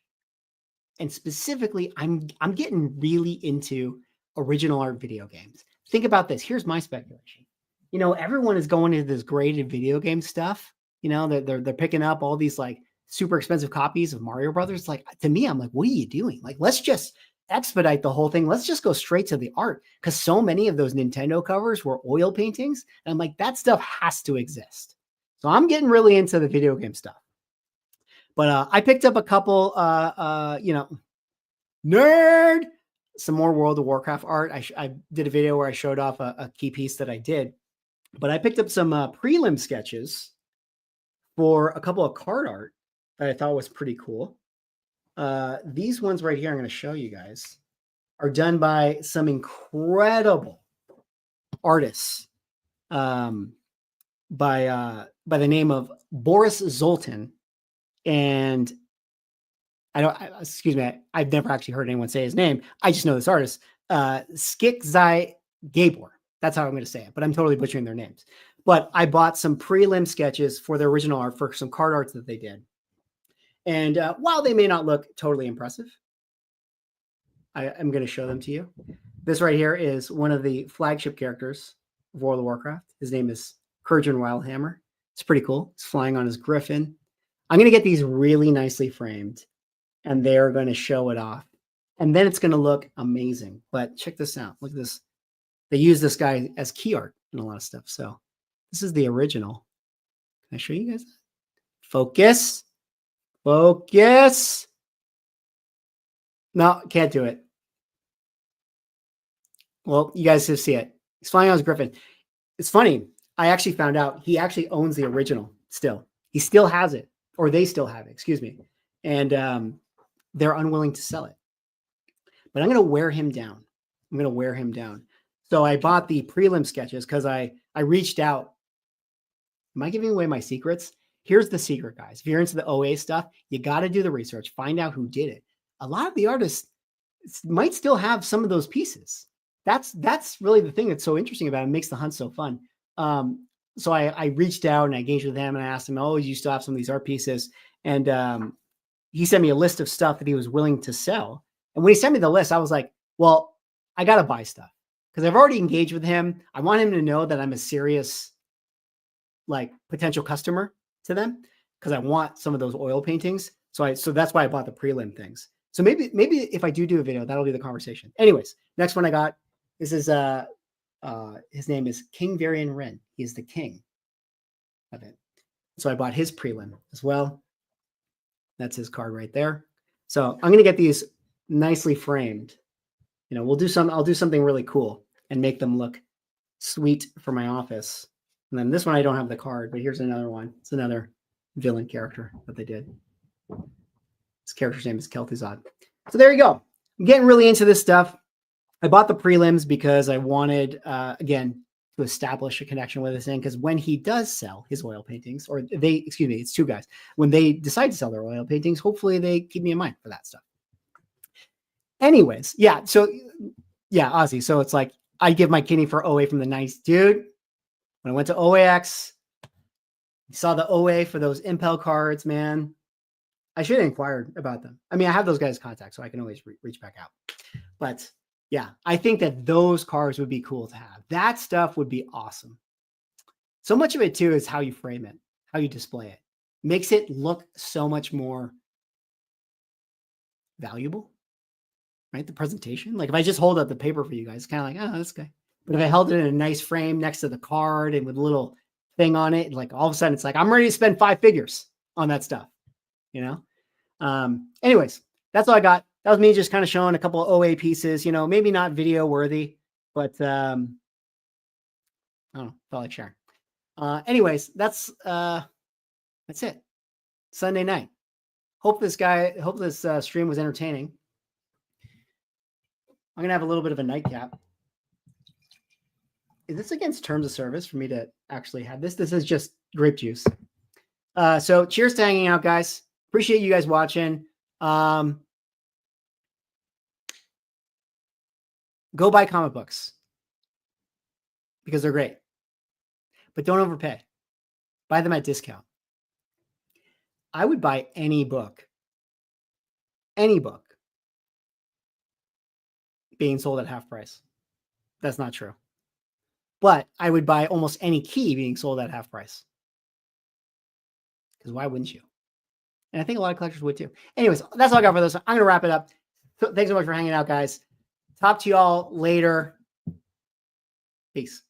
And specifically, I'm getting really into original art video games. Think about this. Here's my speculation. Everyone is going into this graded video game stuff. They're picking up all these like super expensive copies of Mario Brothers. Like to me, I'm like, what are you doing? Like, let's just expedite the whole thing. Let's just go straight to the art, because so many of those Nintendo covers were oil paintings. And I'm like, that stuff has to exist. So I'm getting really into the video game stuff. But I picked up a couple, nerd, some more World of Warcraft art. I did a video where I showed off a key piece that I did. But I picked up some prelim sketches for a couple of card art that I thought was pretty cool. These ones right here, I'm going to show you guys, are done by some incredible artists by the name of Boris Zoltan. And excuse me, I've never actually heard anyone say his name. I just know this artist, Skikzai Gabor. That's how I'm going to say it, but I'm totally butchering their names. But I bought some prelim sketches for their original art for some card arts that they did. And while they may not look totally impressive, I'm going to show them to you. This right here is one of the flagship characters of World of Warcraft. His name is Kurgan Wildhammer. It's pretty cool. He's flying on his griffin. I'm going to get these really nicely framed, and they're going to show it off. And then it's going to look amazing. But check this out. Look at this. They use this guy as key art in a lot of stuff. So this is the original. Can I show you guys that? Focus. Focus. No, can't do it. Well, you guys just see it. He's flying on his griffin. It's funny. I actually found out he actually owns the original still. He still has it, or they still have it, excuse me. And they're unwilling to sell it. But I'm going to wear him down. I'm going to wear him down. So I bought the prelim sketches because I reached out. Am I giving away my secrets? Here's the secret, guys. If you're into the OA stuff, you got to do the research. Find out who did it. A lot of the artists might still have some of those pieces. That's really the thing that's so interesting about it. It makes the hunt so fun. So I reached out and I engaged with him and I asked him, oh, you still have some of these art pieces? And he sent me a list of stuff that he was willing to sell. And when he sent me the list, I was like, well, I got to buy stuff because I've already engaged with him. I want him to know that I'm a serious, like, potential customer to them because I want some of those oil paintings. So that's why I bought the prelim things. So maybe if I do a video, that'll be the conversation. Anyways, next one I got, this is his name is King Varian Wren. He is the king of it. So I bought his prelim as well. That's his card right there. So I'm going to get these nicely framed. You know, I'll do something really cool and make them look sweet for my office. And then this one, I don't have the card, but here's another one. It's another villain character that they did. This character's name is Kel'Thuzad. So there you go. I'm getting really into this stuff. I bought the prelims because I wanted, again, to establish a connection with this thing. Because when he does sell his oil paintings, or it's two guys, when they decide to sell their oil paintings, hopefully they keep me in mind for that stuff. Anyways, yeah. So yeah, Ozzy. So it's like I give my kidney for OA from the 90s, dude. When I went to OAX, you saw the OA for those Impel cards, man. I should have inquired about them. I mean, I have those guys' contacts, so I can always reach back out. But yeah, I think that those cards would be cool to have. That stuff would be awesome. So much of it too is how you frame it, how you display it. Makes it look so much more valuable, right? The presentation. Like if I just hold up the paper for you guys, it's kind of like, oh, this guy. But if I held it in a nice frame next to the card and with a little thing on it, like all of a sudden it's like, I'm ready to spend 5 figures on that stuff, you know? Anyways, that's all I got. That was me just kind of showing a couple of OA pieces, you know, maybe not video worthy, but I don't know, felt like sharing. Anyways, that's it. Sunday night. Hope this stream was entertaining. I'm going to have a little bit of a nightcap. Is this against terms of service for me to actually have this? This is just grape juice. So cheers to hanging out, guys. Appreciate you guys watching. Go buy comic books because they're great, but don't overpay. Buy them at discount. I would buy any book being sold at half price. That's not true. But I would buy almost any key being sold at half price. Because why wouldn't you? And I think a lot of collectors would too. Anyways, that's all I got for this. I'm going to wrap it up. So thanks so much for hanging out, guys. Talk to you all later. Peace.